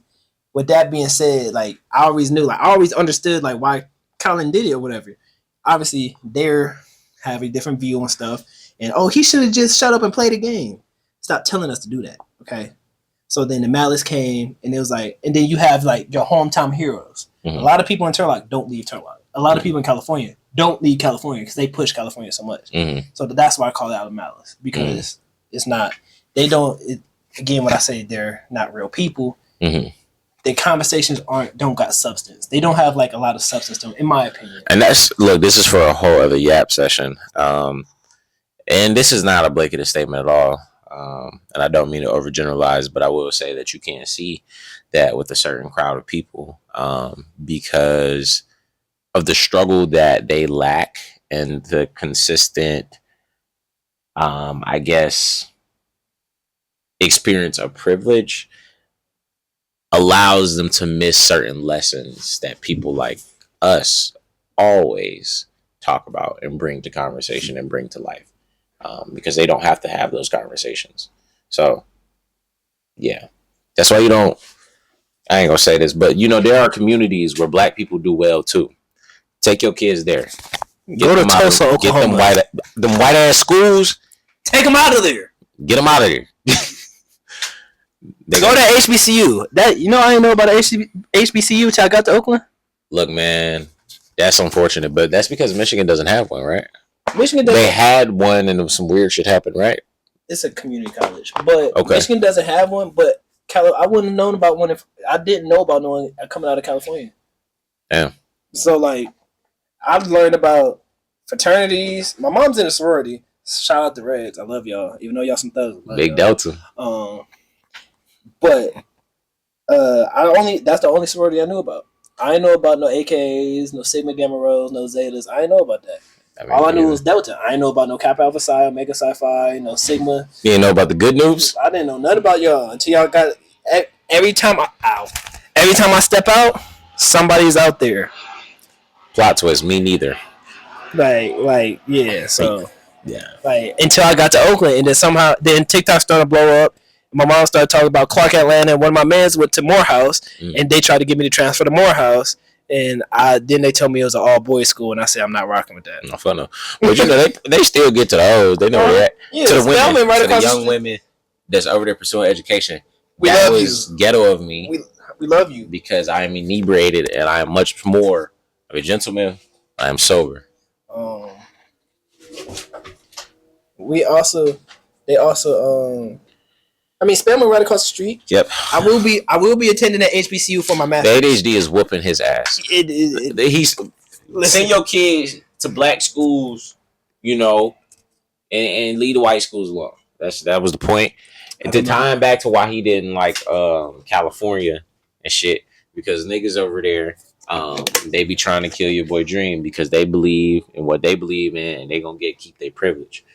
with that being said, like, I always knew, like, I always understood, like, why Colin did it or whatever. Obviously, they're have a different view on stuff. And, he should have just shut up and played the game. Stop telling us to do that, okay? So then the malice came, and it was like, and then you have, like, your hometown heroes. Mm-hmm. A lot of people in Turlock don't leave Turlock. A lot of people in California don't leave California because they push California so much. Mm-hmm. So that's why I call it out of malice, because it's not, they don't, again, when I say they're not real people, their conversations don't got substance. They don't have like a lot of substance to them, in my opinion. And this is for a whole other yap session. And this is not a blanket statement at all. And I don't mean to overgeneralize, but I will say that you can't see that with a certain crowd of people, because of the struggle that they lack and the consistent, I guess, experience of privilege allows them to miss certain lessons that people like us always talk about and bring to conversation and bring to life, because they don't have to have those conversations. So, yeah, that's why I ain't gonna say this, but there are communities where Black people do well too. Take your kids there. Go to Tulsa, Oklahoma. Get them white ass schools. Take them out of there. Get them out of there. They go to HBCU. That I didn't know about HBCU until I got to Oakland. Look, man, that's unfortunate, but that's because Michigan doesn't have one, right? Michigan doesn't. They had one, and some weird shit happened, right? It's a community college, but Michigan doesn't have one. But I wouldn't have known about one if I didn't know about one coming out of California. Yeah. So like, I've learned about fraternities. My mom's in a sorority. Shout out the Reds. I love y'all, even though y'all some thugs. Big Delta. But that's the only sorority I knew about. I didn't know about no AKs, no Sigma Gamma Rhos, no Zetas. I didn't know about that. All I knew was Delta. I didn't know about no Kappa Alpha Psi, Omega Psi Phi, no Sigma. You didn't know about the good noobs? I didn't know nothing about y'all until y'all got. Every time I step out, somebody's out there. Plot twist. Me neither. Like yeah. So yeah. Like until I got to Oakland, and then TikTok started to blow up. My mom started talking about Clark Atlanta, and one of my mans went to Morehouse, and they tried to get me to transfer to Morehouse, and then they told me it was an all boys school, and I said I'm not rocking with that. No fun, no. But they still get to the O's. They know that. Yeah, to the women, right, to the young women that's over there pursuing education. That was ghetto of me. We love you because I am inebriated and I am much more of a gentleman. I am sober. They also. I mean, Spelman right across the street. Yep. I will be attending at HBCU for my The master's. ADHD is whooping his ass. He's send your kids to black schools, you know, and leave the white schools alone. That was the point. And to tie him back to why he didn't like California and shit, because niggas over there, they be trying to kill your boy Dream because they believe in what they believe in and they gonna keep their privilege.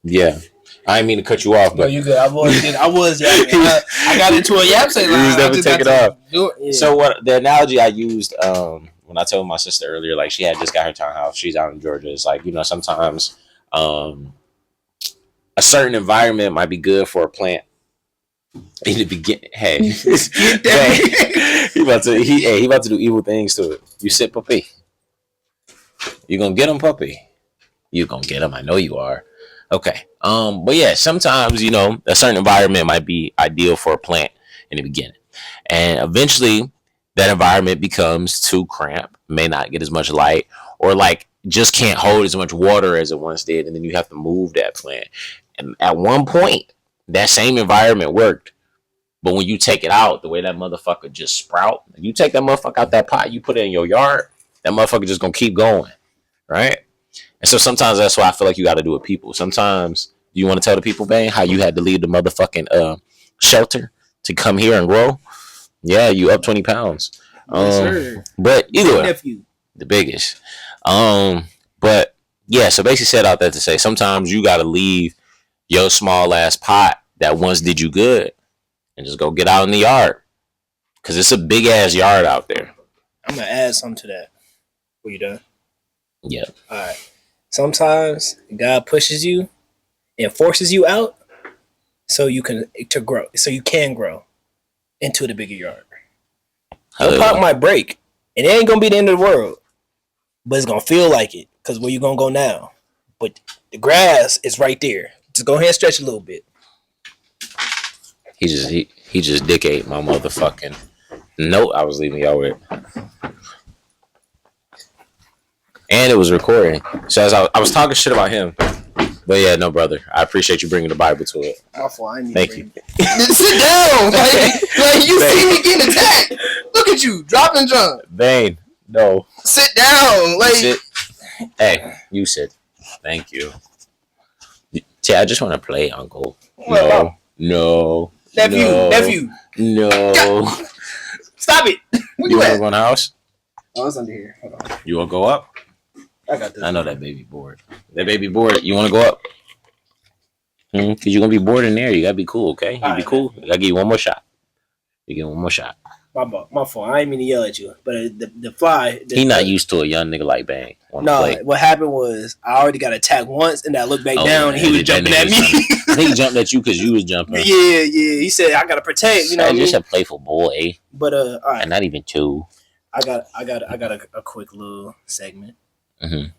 Yeah. I didn't mean to cut you off, but no, you good. I was I got into a yap say line. Never take it off. Yeah. So what the analogy I used when I told my sister earlier, like she had just got her townhouse, she's out in Georgia. It's like, you know, sometimes a certain environment might be good for a plant. In the beginning, hey, he about to do evil things to it. You sit, puppy. You gonna get him, puppy. You gonna get him. I know you are. Okay. But yeah, sometimes, you know, a certain environment might be ideal for a plant in the beginning, and eventually that environment becomes too cramped, may not get as much light, or like just can't hold as much water as it once did, and then you have to move that plant. And at one point, that same environment worked, but when you take it out, the way that motherfucker just sprout, you take that motherfucker out that pot, you put it in your yard, that motherfucker just gonna keep going, right? And so sometimes that's why I feel like you got to do it, people. Sometimes you want to tell the people, Bang, how you had to leave the motherfucking shelter to come here and grow. Yeah, you up 20 pounds. But either way, nephew. The biggest. But yeah, so basically set out that to say sometimes you got to leave your small ass pot that once did you good and just go get out in the yard, because it's a big ass yard out there. I'm gonna add something to that. Were you done? Yeah. All right. Sometimes God pushes you and forces you out so you can grow into the bigger yard. The pot might break, and it ain't gonna be the end of the world, but it's gonna feel like it, because where you gonna go now? But the grass is right there. Just go ahead and stretch a little bit. He just dick ate my motherfucking note I was leaving y'all with. And it was recording. So as I was talking shit about him. But yeah, no, brother. I appreciate you bringing the Bible to it. Thank you. Sit down. Like you see me getting attacked. Look at you. Dropping jump. Vane. No. Sit down. Like sit. Hey, you sit. Thank you. See, I just want to play, Uncle. No. Nephew. No. God. Stop it. You want to go in the house? Oh, it's under here. Hold on. You want to go up? I got this. I know that baby bored. You want to go up? Because you're going to be bored in there. You got to be cool, okay? You be cool. I got to give you one more shot. My fault. I ain't mean to yell at you. But the fly. He not used to a young nigga like Bang. No, what happened was I already got attacked once, and I looked back down, and he was jumping at me. He jumped at you because you was jumping. Yeah. He said, I got to protect, you know what I mean? Just a playful boy. But, all right. And not even two. I got a quick little segment. Mm-hmm.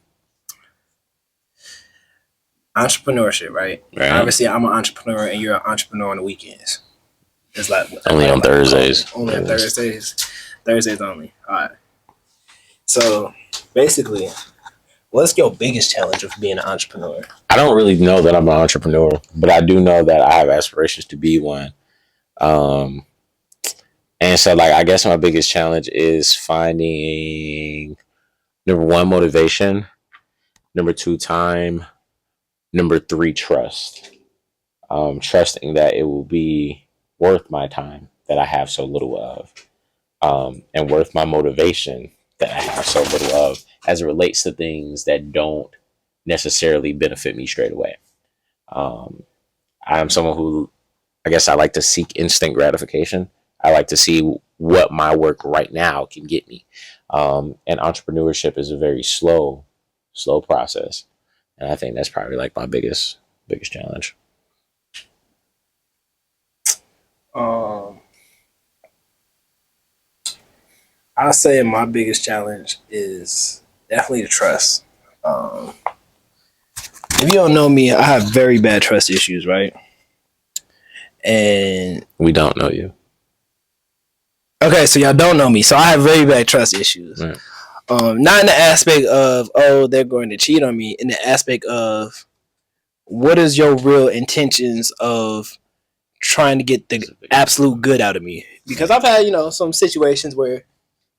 Entrepreneurship, right? Obviously, I'm an entrepreneur, and you're an entrepreneur on the weekends. It's like only on Thursdays. Only on Thursdays. Thursdays only. All right. So basically, what's your biggest challenge of being an entrepreneur? I don't really know that I'm an entrepreneur, but I do know that I have aspirations to be one. And so, like, I guess my biggest challenge is finding, number one, motivation. Number two, time. Number three, trust. Trusting that it will be worth my time that I have so little of. And worth my motivation that I have so little of as it relates to things that don't necessarily benefit me straight away. I'm someone who, I guess I like to seek instant gratification. I like to see what my work right now can get me. And entrepreneurship is a very slow process. And I think that's probably like my biggest challenge. I'll say my biggest challenge is definitely the trust. If you don't know me, I have very bad trust issues, right? And we don't know you. Okay, so y'all don't know me. So I have very bad trust issues. Right. Not in the aspect of, they're going to cheat on me. In the aspect of what is your real intentions of trying to get the absolute good out of me? Because I've had, some situations where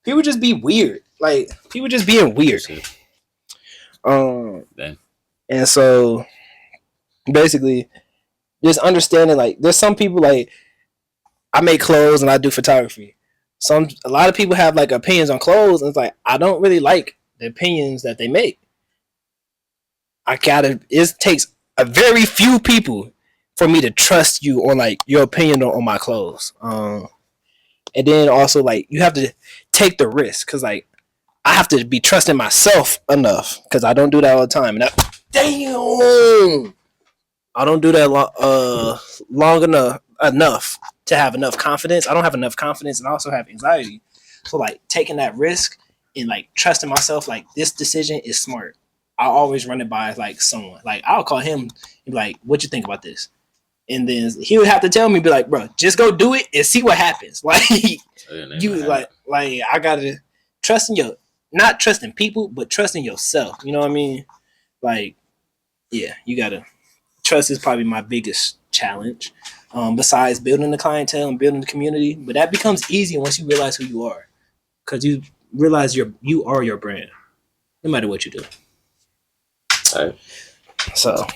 people just be weird. Like, people just being weird. And so basically just understanding, like, there's some people, like, I make clothes and I do photography. A lot of people have like opinions on clothes, and it's like, I don't really like the opinions that they make. It takes a very few people for me to trust you on like your opinion on my clothes. And then also, like, you have to take the risk, because like I have to be trusting myself enough, because I don't do that all the time. And I don't do that long enough to have enough confidence. I don't have enough confidence, and I also have anxiety. So like taking that risk and like trusting myself, like, this decision is smart. I always run it by like someone. Like, I'll call him and be like, "What you think about this?" And then he would have to tell me, be like, "Bro, just go do it and see what happens." Like, I gotta trust in not trusting people, but trusting yourself. You know what I mean? Like, yeah, you gotta trust is probably my biggest challenge. Besides building the clientele and building the community, but that becomes easy once you realize who you are, because you realize you are your brand, no matter what you do. All right. So,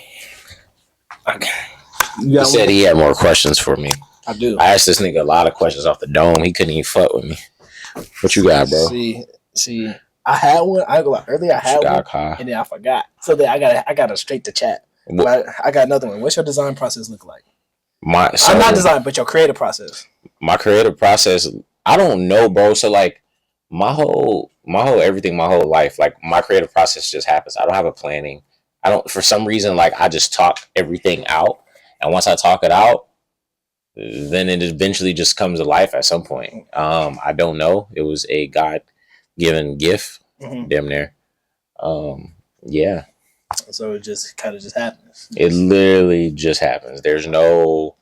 okay. He said he had more questions for me. I do. I asked this nigga a lot of questions off the dome. He couldn't even fuck with me. What you got, bro? See, I had one. I go earlier. I had one, and then I forgot. So then I got to straight to chat. I got another one. What's your design process look like? I'm not design, but your creative process. My creative process, I don't know, bro. So like my whole everything, my whole life, like my creative process just happens. I don't have a planning. I don't, for some reason, like I just talk everything out, and once I talk it out, then it eventually just comes to life at some point. I don't know. It was a God-given gift, damn near. Yeah. So it just kind of just happens. It literally just happens. There's no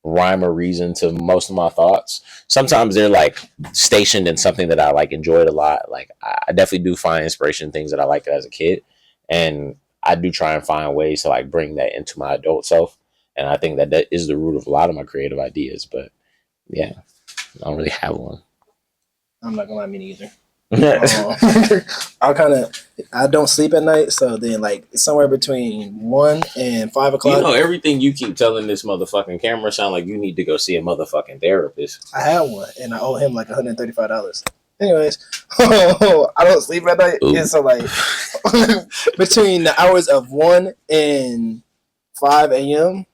rhyme or reason to most of my thoughts. Sometimes they're like stationed in something that I like enjoyed a lot. Like I definitely do find inspiration in things that I liked as a kid, and I do try and find ways to like bring that into my adult self. And I think that is the root of a lot of my creative ideas. But yeah, I don't really have one. I'm not gonna lie, me neither. I don't sleep at night, so then like somewhere between 1 and 5 o'clock. You know, everything you keep telling this motherfucking camera sound like you need to go see a motherfucking therapist. I had one, and I owe him like $135. Anyways, I don't sleep at night, and so like between the hours of 1 and 5 a.m.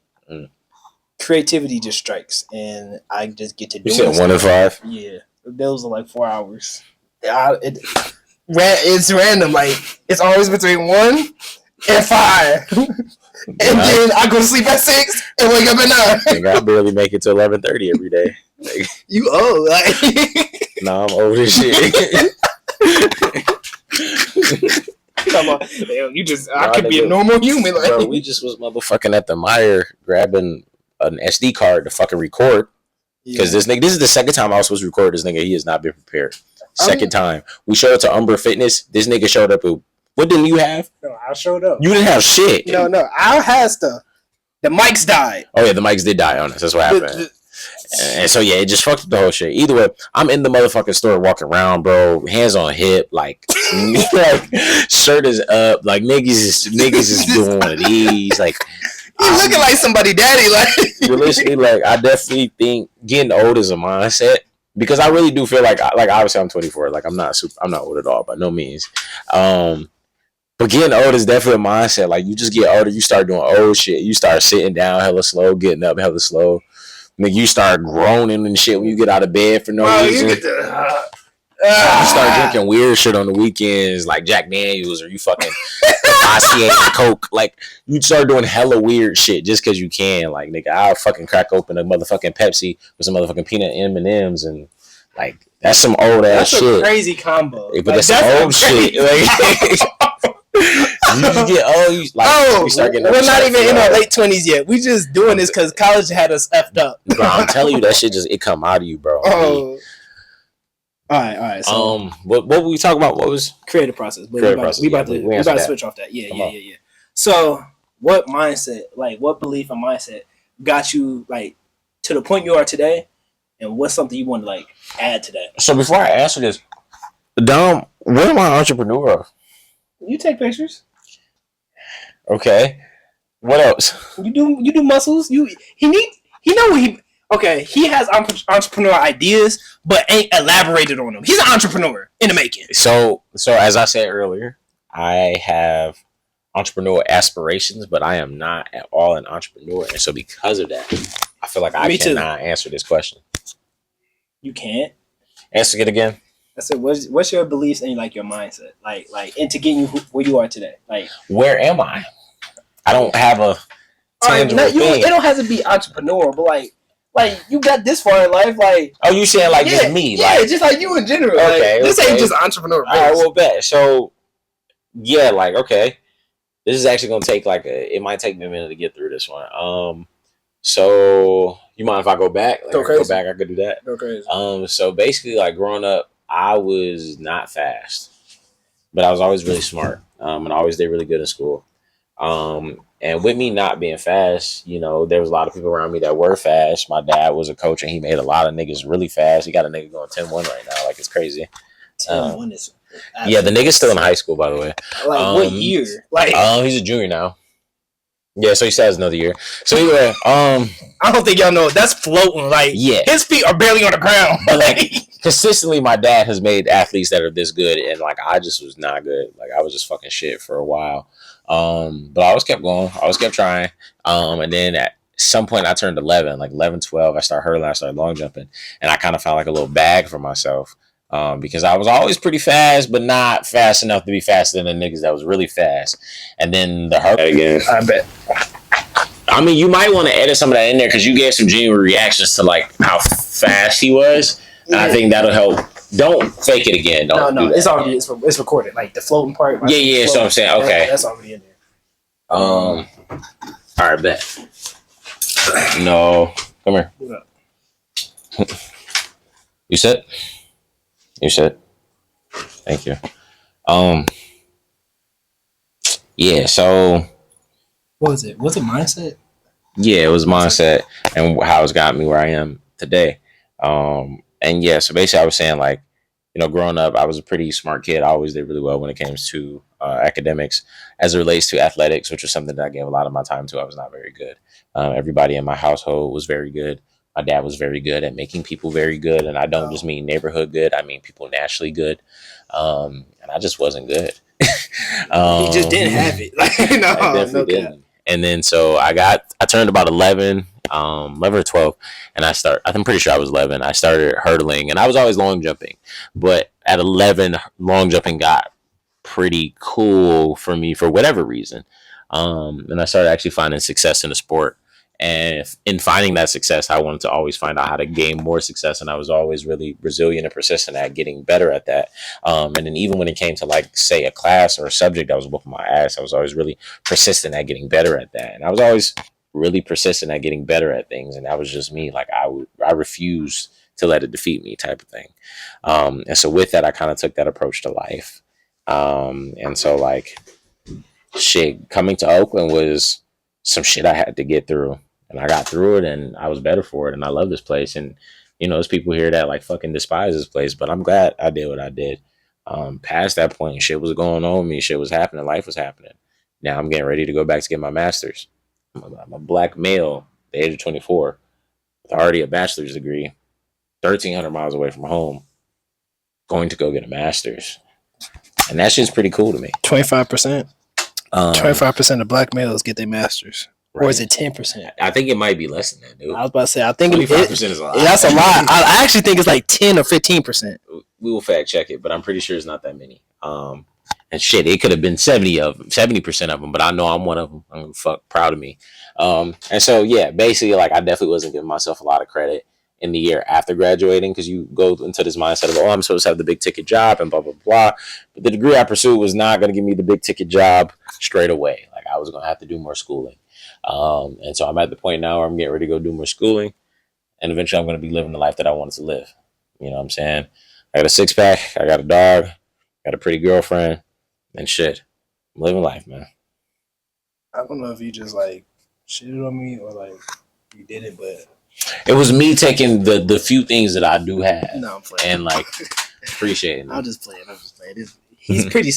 Creativity just strikes, and I just get to do. You said 1 to 5? Yeah, those are like 4 hours. It's random. Like, it's always between 1 and 5, and then I go to sleep at 6 and wake up at 9. I barely make it to 11:30 every day. Like, you old, like? Nah, I'm old as shit. Come on, damn, I could be a normal human. Like, bro, we just was motherfucking at the Meijer grabbing an SD card to fucking record. Because this is the second time I was supposed to record this nigga. He has not been prepared. Second time. We showed up to Umbra Fitness. This nigga showed up with, what didn't you have? No, I showed up. You didn't have shit. No, I had stuff. The mics died. Oh, yeah, the mics did die on us. That's what happened. And so, yeah, it just fucked up the whole shit. Either way, I'm in the motherfucking store walking around, bro. Hands on hip. Like shirt is up. Like, niggas is doing one of these. Like, you looking like somebody daddy. Like, realistically, like, I definitely think getting old is a mindset. Because I really do feel like obviously I'm 24. Like, I'm not old at all, by no means. But getting old is definitely a mindset. Like, you just get older, you start doing old shit. You start sitting down hella slow, getting up hella slow. Nigga, you start groaning and shit when you get out of bed for no reason. You start drinking weird shit on the weekends, like Jack Daniels, or you fucking ICA and Coke. Like, you start doing hella weird shit just because you can. Like, nigga, I'll fucking crack open a motherfucking Pepsi with some motherfucking peanut M&Ms, and like, that's some old ass shit. That's a crazy combo. But like, that's some old shit. Like, you just get old. You start getting. We're not even in our late 20s yet. We just doing this because college had us effed up. Bro, I'm telling you, that shit it come out of you, bro. Oh. All right. So, what were we talking about? What was creative process? We about to switch off that. Yeah. So what mindset, like what belief and mindset got you like to the point you are today, and what's something you want to like add to that? So before I answer this, Dom, what am I an entrepreneur of? You take pictures. Okay. What else? You do muscles. He know what he. Okay, he has entrepreneur ideas, but ain't elaborated on them. He's an entrepreneur in the making. So as I said earlier, I have entrepreneur aspirations, but I am not at all an entrepreneur, and so because of that, I feel like I cannot answer this question. You can't answer it again. I said, what's your beliefs and like your mindset, like into getting you where you are today? Like, where am I? I don't have a tangible thing. It don't have to be entrepreneur, but like you got this far in life, like. Oh, you saying like just me? Yeah, like, just like you in general. Okay, like, this ain't just entrepreneur. All right, well, bet. So, yeah, like okay, this is actually gonna take it might take me a minute to get through this one. So you mind if I go back? Like, go crazy. Go back. I could do that. Go crazy. So basically, like growing up, I was not fast, but I was always really smart. And I always did really good in school. And with me not being fast, you know, there was a lot of people around me that were fast. My dad was a coach and he made a lot of niggas really fast. He got a nigga going 10-1 right now. Like, it's crazy. 10-1 is... Yeah, the nigga's still in high school, by the way. Like, what year? Like, he's a junior now. Yeah, so he still has another year. So anyway, I don't think y'all know. That's floating. Like, yeah, his feet are barely on the ground. But like, consistently, my dad has made athletes that are this good, and like, I just was not good. Like, I was just fucking shit for a while. But I always kept going. I always kept trying. And then at some point, I turned 11, like 11, 12. I started hurdling. I started long jumping, and I kind of found like a little bag for myself. Because I was always pretty fast, but not fast enough to be faster than the niggas that was really fast. And then the hurdle again. I bet. I mean, you might want to edit some of that in there because you gave some genuine reactions to like how fast he was. Yeah. And I think that'll help. Don't fake it again. Don't do that. It's already it's recorded. Like the floating part. Like, yeah. So I'm saying, okay, that's already in there. All right, bet. No, come here. You set? You said, thank you. Yeah, so what was it? Was it mindset? Yeah, it was mindset and how it's got me where I am today. And yeah, so basically I was saying like, you know, growing up, I was a pretty smart kid. I always did really well when it came to academics. As it relates to athletics, which was something that I gave a lot of my time to, I was not very good. Everybody in my household was very good. My dad was very good at making people very good. And I don't just mean neighborhood good. I mean people naturally good. And I just wasn't good. He just didn't have it. Like, no, I definitely didn't. And then so I turned about 11 or 12. And I'm pretty sure I was 11. I started hurdling and I was always long jumping. But at 11, long jumping got pretty cool for me for whatever reason. And I started actually finding success in the sport. And in finding that success, I wanted to always find out how to gain more success. And I was always really resilient and persistent at getting better at that. And then even when it came to like, say, a class or a subject that was whooping my ass, I was always really persistent at getting better at that. And I was always really persistent at getting better at things. And that was just me. Like I refused to let it defeat me type of thing. And so with that, I kind of took that approach to life. And so like shit, coming to Oakland was some shit I had to get through. And I got through it and I was better for it. And I love this place. And, you know, there's people here that like fucking despise this place, but I'm glad I did what I did. Past that point, shit was going on with me. Shit was happening. Life was happening. Now I'm getting ready to go back to get my master's. I'm a black male, the age of 24, with already a bachelor's degree, 1,300 miles away from home, going to go get a master's. And that shit's pretty cool to me. 25%. 25% of black males get their masters. Right. Or is it 10%? I think it might be less than that, dude. I was about to say, I think 25% is a lot. That's a lot. I actually think it's like 10 or 15%. We will fact check it, but I'm pretty sure it's not that many. And shit, it could have been 70% of them, but I know I'm one of them. I'm proud of me. And so, yeah, basically, like, I definitely wasn't giving myself a lot of credit in the year after graduating because you go into this mindset of, oh, I'm supposed to have the big ticket job and blah, blah, blah. But the degree I pursued was not going to give me the big ticket job straight away. Like, I was going to have to do more schooling. And so I'm at the point now where I'm getting ready to go do more schooling. And eventually I'm going to be living the life that I wanted to live. You know what I'm saying? I got a 6-pack. I got a dog. Got a pretty girlfriend. And shit. I'm living life, man. I don't know if you just like shitted on me or like you didn't, but It was me taking the few things that I do have no, I'm playing. and like appreciating them. I'm just playing. He's pretty.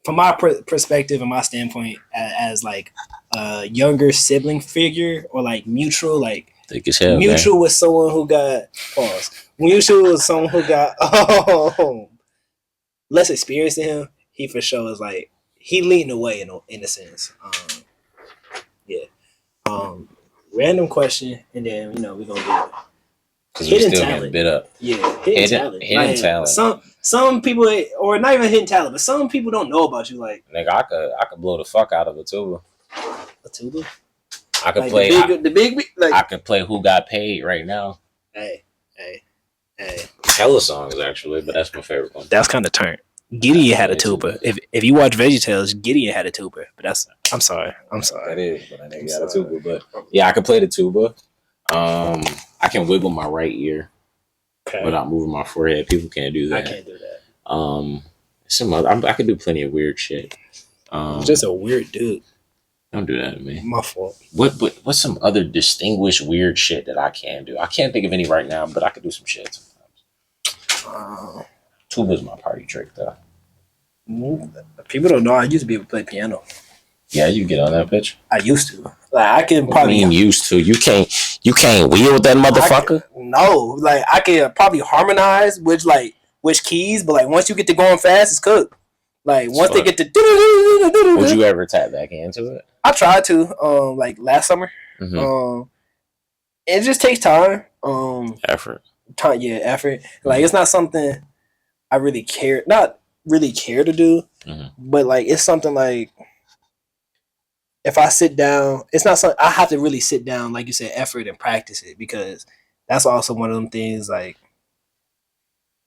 From my perspective and my standpoint, as like a younger sibling figure or like mutual, like Thick as hell, mutual man. with someone who got pause. Mutual with someone who got less experience than him. He for sure is like he leading the way in a sense. Yeah. Random question, and then we're gonna get Because we hidden still talent. getting bit up. Yeah, hidden talent. Hidden Like, talent. Some people, or not even hidden talent, but some people don't know about you. Like Nigga, I could blow the fuck out of a tuba. a tuba. I could Like play. the big like. I could play Who Got Paid right now. Hey. Hella songs actually, but that's my favorite one. That's kind of turned. Gideon had a tuba. If you watch VeggieTales, Gideon had a tuba. But that's. I'm sorry. That is, but I nigga got a tuba. But yeah, I can play the tuba. I can wiggle my right ear without moving my forehead. People can't do that. I can't do that. Some other. I could do plenty of weird shit. Just a weird dude. Don't do that to me. My fault. What's some other distinguished weird shit that I can do? I can't think of any right now, but I could do some shit sometimes. Tuba's my party trick though. People don't know I used to be able to play piano. Yeah, you get on that bitch. I used to. Like I can probably used to. You can't wield that motherfucker. No, like I can probably harmonize which keys, but like once you get to going fast, it's cooked. Like once they get to would you ever tap back into it? I tried to, like last summer. Mm-hmm. It just takes time. Effort. Effort. Like it's not something I really care to do, but like it's something like if I sit down, it's not something I have to really sit down, like you said, effort and practice it, because that's also one of them things like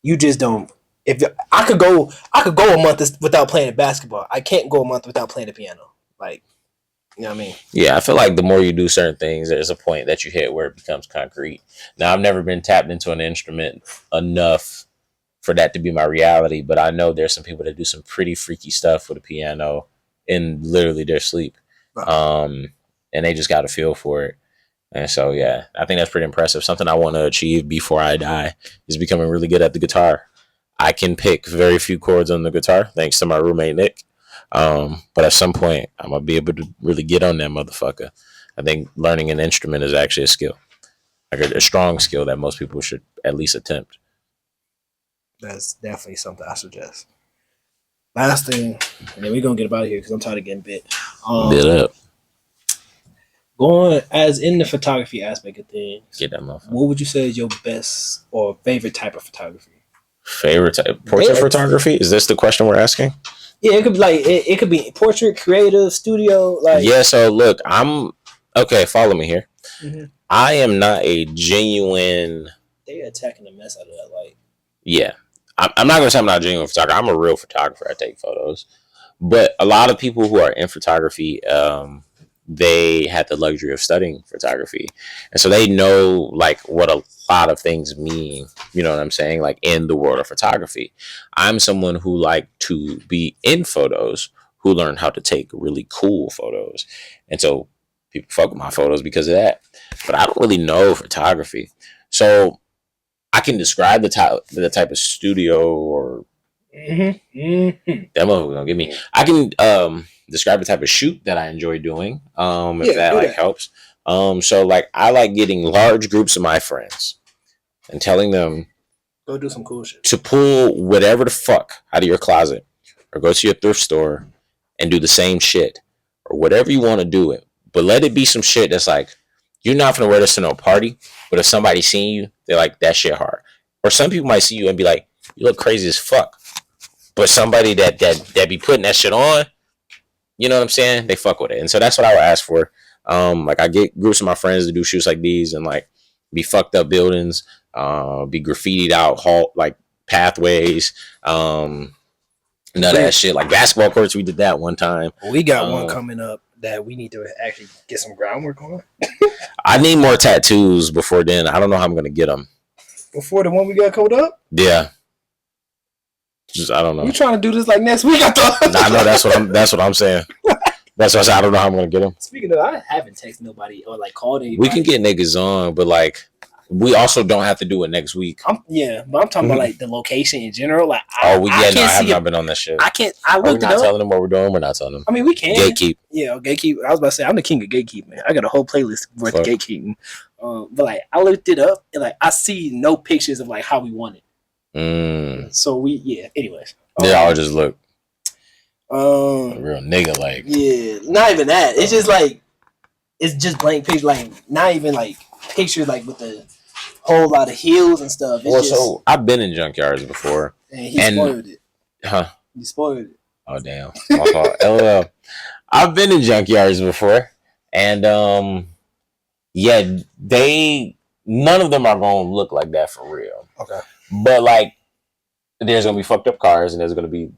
you just don't. If I could go a month without playing basketball, I can't go a month without playing the piano. Like, you know what I mean? Yeah, I feel like the more you do certain things, there's a point that you hit where it becomes concrete. Now, I've never been tapped into an instrument enough for that to be my reality, but I know there's some people that do some pretty freaky stuff with a piano in literally their sleep. And they just got a feel for it. And so, yeah, I think that's pretty impressive. Something I want to achieve before I die is becoming really good at the guitar. I can pick very few chords on the guitar, thanks to my roommate, Nick. But at some point, I'm going to be able to really get on that motherfucker. I think learning an instrument is actually a skill, like a strong skill that most people should at least attempt. That's definitely something I suggest. Last thing, and then we're going to get out of here because I'm tired of getting bit. Bit up. Going as in the photography aspect of things, Get that motherfucker. what would you say is your best or favorite type of photography? Favorite type? Portrait photography? Is this the question we're asking? Yeah, it could be like it could be portrait, creative, studio. Like yeah. So look, I'm okay. Follow me here. Mm-hmm. I am not a genuine. They're attacking the mess out of that. Like, yeah, I'm not gonna say I'm not a genuine photographer. I'm a real photographer. I take photos, but a lot of people who are in photography, they had the luxury of studying photography, and so they know like what a lot of things mean. You know what I'm saying? Like in the world of photography, I'm someone who like to be in photos, who learned how to take really cool photos, and so people fuck with my photos because of that. But I don't really know photography, so I can describe the type of studio or that motherfucker gonna give me. I can describe the type of shoot that I enjoy doing. If that like helps. So like I like getting large groups of my friends and telling them go do some cool shit. To pull whatever the fuck out of your closet or go to your thrift store and do the same shit or whatever you want to do it. But let it be some shit that's like, you're not gonna wear this to no party, but if somebody's seeing you, they're like, that shit hard. Or some people might see you and be like, you look crazy as fuck. But somebody that be putting that shit on, you know what I'm saying? They fuck with it. And so that's what I would ask for. Like I get groups of my friends to do shoots like these and like be fucked up buildings, be graffitied out, like pathways, none of that shit. Like basketball courts, we did that one time. We got one coming up that we need to actually get some groundwork on. I need more tattoos before then. I don't know how I'm gonna get them. Before the one we got coded up? Yeah. Just I don't know. You trying to do this like next week? I thought. I know that's what I'm saying. That's why I said I don't know how I'm gonna get them. Speaking of, I haven't texted nobody or like called anybody. We can get niggas on, but like we also don't have to do it next week. But I'm talking about like the location in general. Like, I have see not been on that shit. I can't. I Are we looked it not up. telling them what we're doing? We're not telling them. I mean, we can Gatekeep. Yeah, gatekeep. I was about to say I'm the king of gatekeeping. I got a whole playlist worth of gatekeeping. But like I looked it up and like I see no pictures of like how we want it. So anyways. I'll just look. A real nigga like. Yeah, not even that. It's just like it's just blank pictures. Like not even like pictures like with a whole lot of heels and stuff. It's so I've been in junkyards before. And he spoiled it. Huh? You spoiled it. Oh damn. My fault. LOL. I've been in junkyards before, and none of them are gonna look like that for real. Okay. But like, there's gonna be fucked up cars, and there's gonna be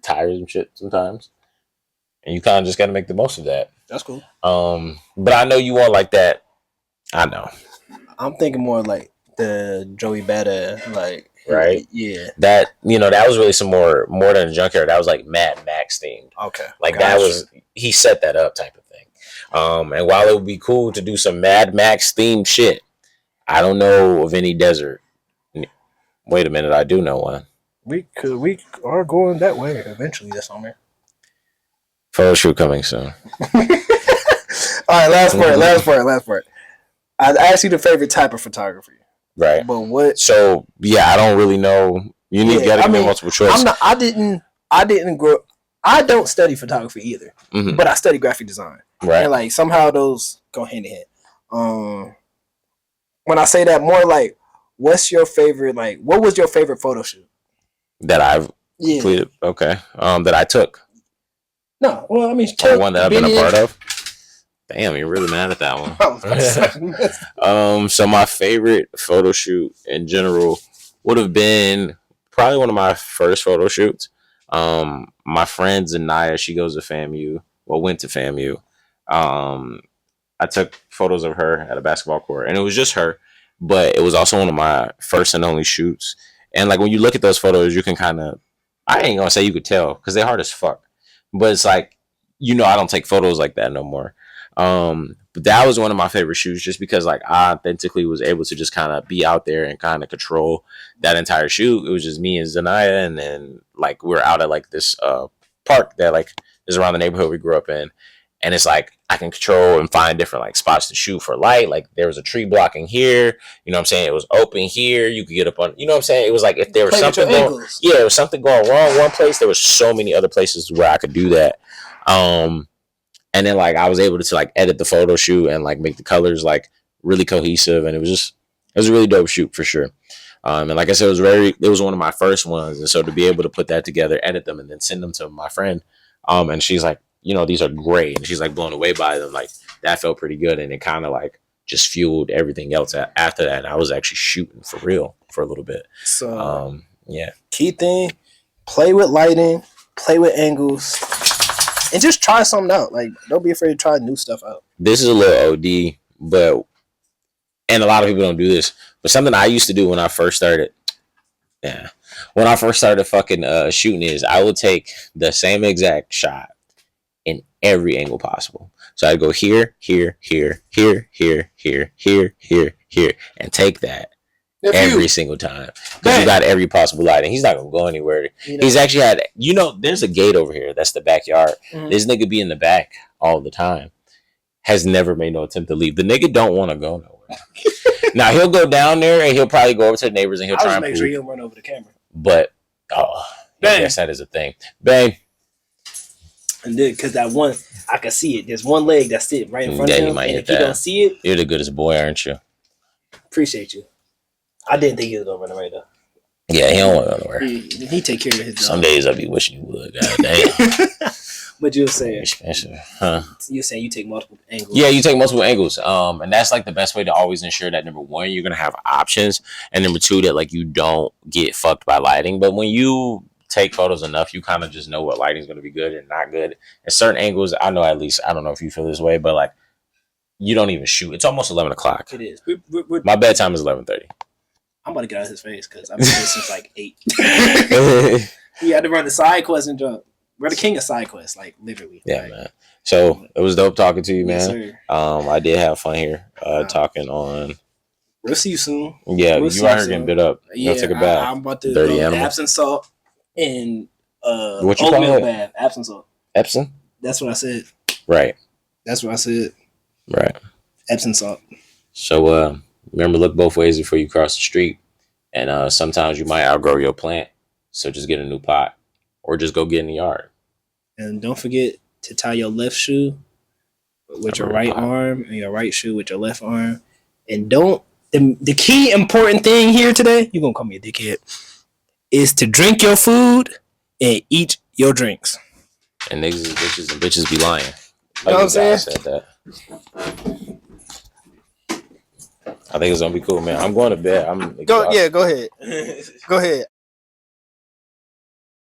tires and shit sometimes, and you kind of just gotta make the most of that. That's cool. But I know you want like that. I know. I'm thinking more like the Joey Bada, like right. Yeah. That that was really some more than a junkyard. That was like Mad Max themed. Okay. Like that was he set that up type of thing. And while it would be cool to do some Mad Max themed shit, I don't know of any desert. Wait a minute, I do know one. We are going that way eventually this summer. Photo shoot coming soon. All right, last part. I asked you the favorite type of photography. Right. But what? So I don't really know. You gotta give me multiple choice. I didn't grow. I don't study photography either, but I study graphic design. Right. And like somehow those go hand in hand. When I say that, more like, what's your favorite? Like, what was your favorite photo shoot that I've completed? Okay. That I took. No, well, I mean, one that I've been a part of. Damn, you're really mad at that one. So my favorite photo shoot in general would have been probably one of my first photo shoots. My friend Zanaya, she goes to FAMU. Well, went to FAMU. I took photos of her at a basketball court, and it was just her. But it was also one of my first and only shoots. And like when you look at those photos, you can kind of, I ain't gonna say you could tell because they're hard as fuck. But it's like, I don't take photos like that no more. But that was one of my favorite shoots just because like I authentically was able to just kind of be out there and kind of control that entire shoot. It was just me and Zanaya, and then like we're out at like this park that like is around the neighborhood we grew up in, and it's like I can control and find different like spots to shoot for light. Like there was a tree blocking here, what I'm saying? It was open here. You could get up on, what I'm saying? It was like if there was something going, there was something going wrong one place, there was so many other places where I could do that. And then like I was able to like edit the photo shoot and like make the colors like really cohesive, and it was a really dope shoot for sure. And like I said, it was one of my first ones, and so to be able to put that together, edit them, and then send them to my friend, and she's like, these are great, and she's like blown away by them. Like that felt pretty good, and it kind of like just fueled everything else after that. And I was actually shooting for real for a little bit. So key thing: play with lighting, play with angles. And just try something out. Like, don't be afraid to try new stuff out. This is a little OD, and a lot of people don't do this, but something I used to do when I first started, fucking shooting is I would take the same exact shot in every angle possible. So I'd go here, here, here, here, here, here, here, here, here, and take that. Every single time, because you got every possible light, and he's not gonna go anywhere. He's actually had, there's a gate over here. That's the backyard. This nigga be in the back all the time. Has never made no attempt to leave. The nigga don't want to go nowhere. Now he'll go down there and he'll probably go over to the neighbors and he'll try and make sure he'll run over the camera. But I guess that is a thing. Bang. And then, because that one, I can see it. There's one leg that's sitting right in front of him. And if you don't see it, you're the goodest boy, aren't you? Appreciate you. I didn't think he was gonna run away though. Yeah, he don't want to go nowhere. He take care of his job. Some days I'll be wishing you would. God damn. But you were saying, expensive, huh? You're saying you take multiple angles. Yeah, you take multiple angles. And that's like the best way to always ensure that number one, you're gonna have options, and number two, that like you don't get fucked by lighting. But when you take photos enough, you kind of just know what lighting is gonna be good and not good. At certain angles, I know, at least I don't know if you feel this way, but like you don't even shoot. It's almost 11 o'clock. It is. My bedtime is 11:30. I'm about to get out of his face because I've been here since like 8. He had to run the side quest and jump. We're the king of side quests, like literally. Yeah, like, man. So it was dope talking to you, yes, man. sir. I did have fun here talking on. We'll see you soon. Yeah, We'll you see out you here soon. getting bit up. You Yeah, gonna take a bath. I'm about to Dirty go animal. Epsom salt and What you call oatmeal it? bath. Epsom salt. Epsom. That's what I said. Right. That's what I said. Right. Epsom salt. So remember, look both ways before you cross the street. And sometimes you might outgrow your plant. So just get a new pot. Or just go get in the yard. And don't forget to tie your left shoe with your right arm and your right shoe with your left arm. And don't the key important thing here today, you're gonna call me a dickhead, is to drink your food and eat your drinks. And niggas is bitches and bitches be lying. You know what I'm saying? I said that. I think it's gonna be cool, man. I'm going to bed. I'm Go ahead. Go ahead.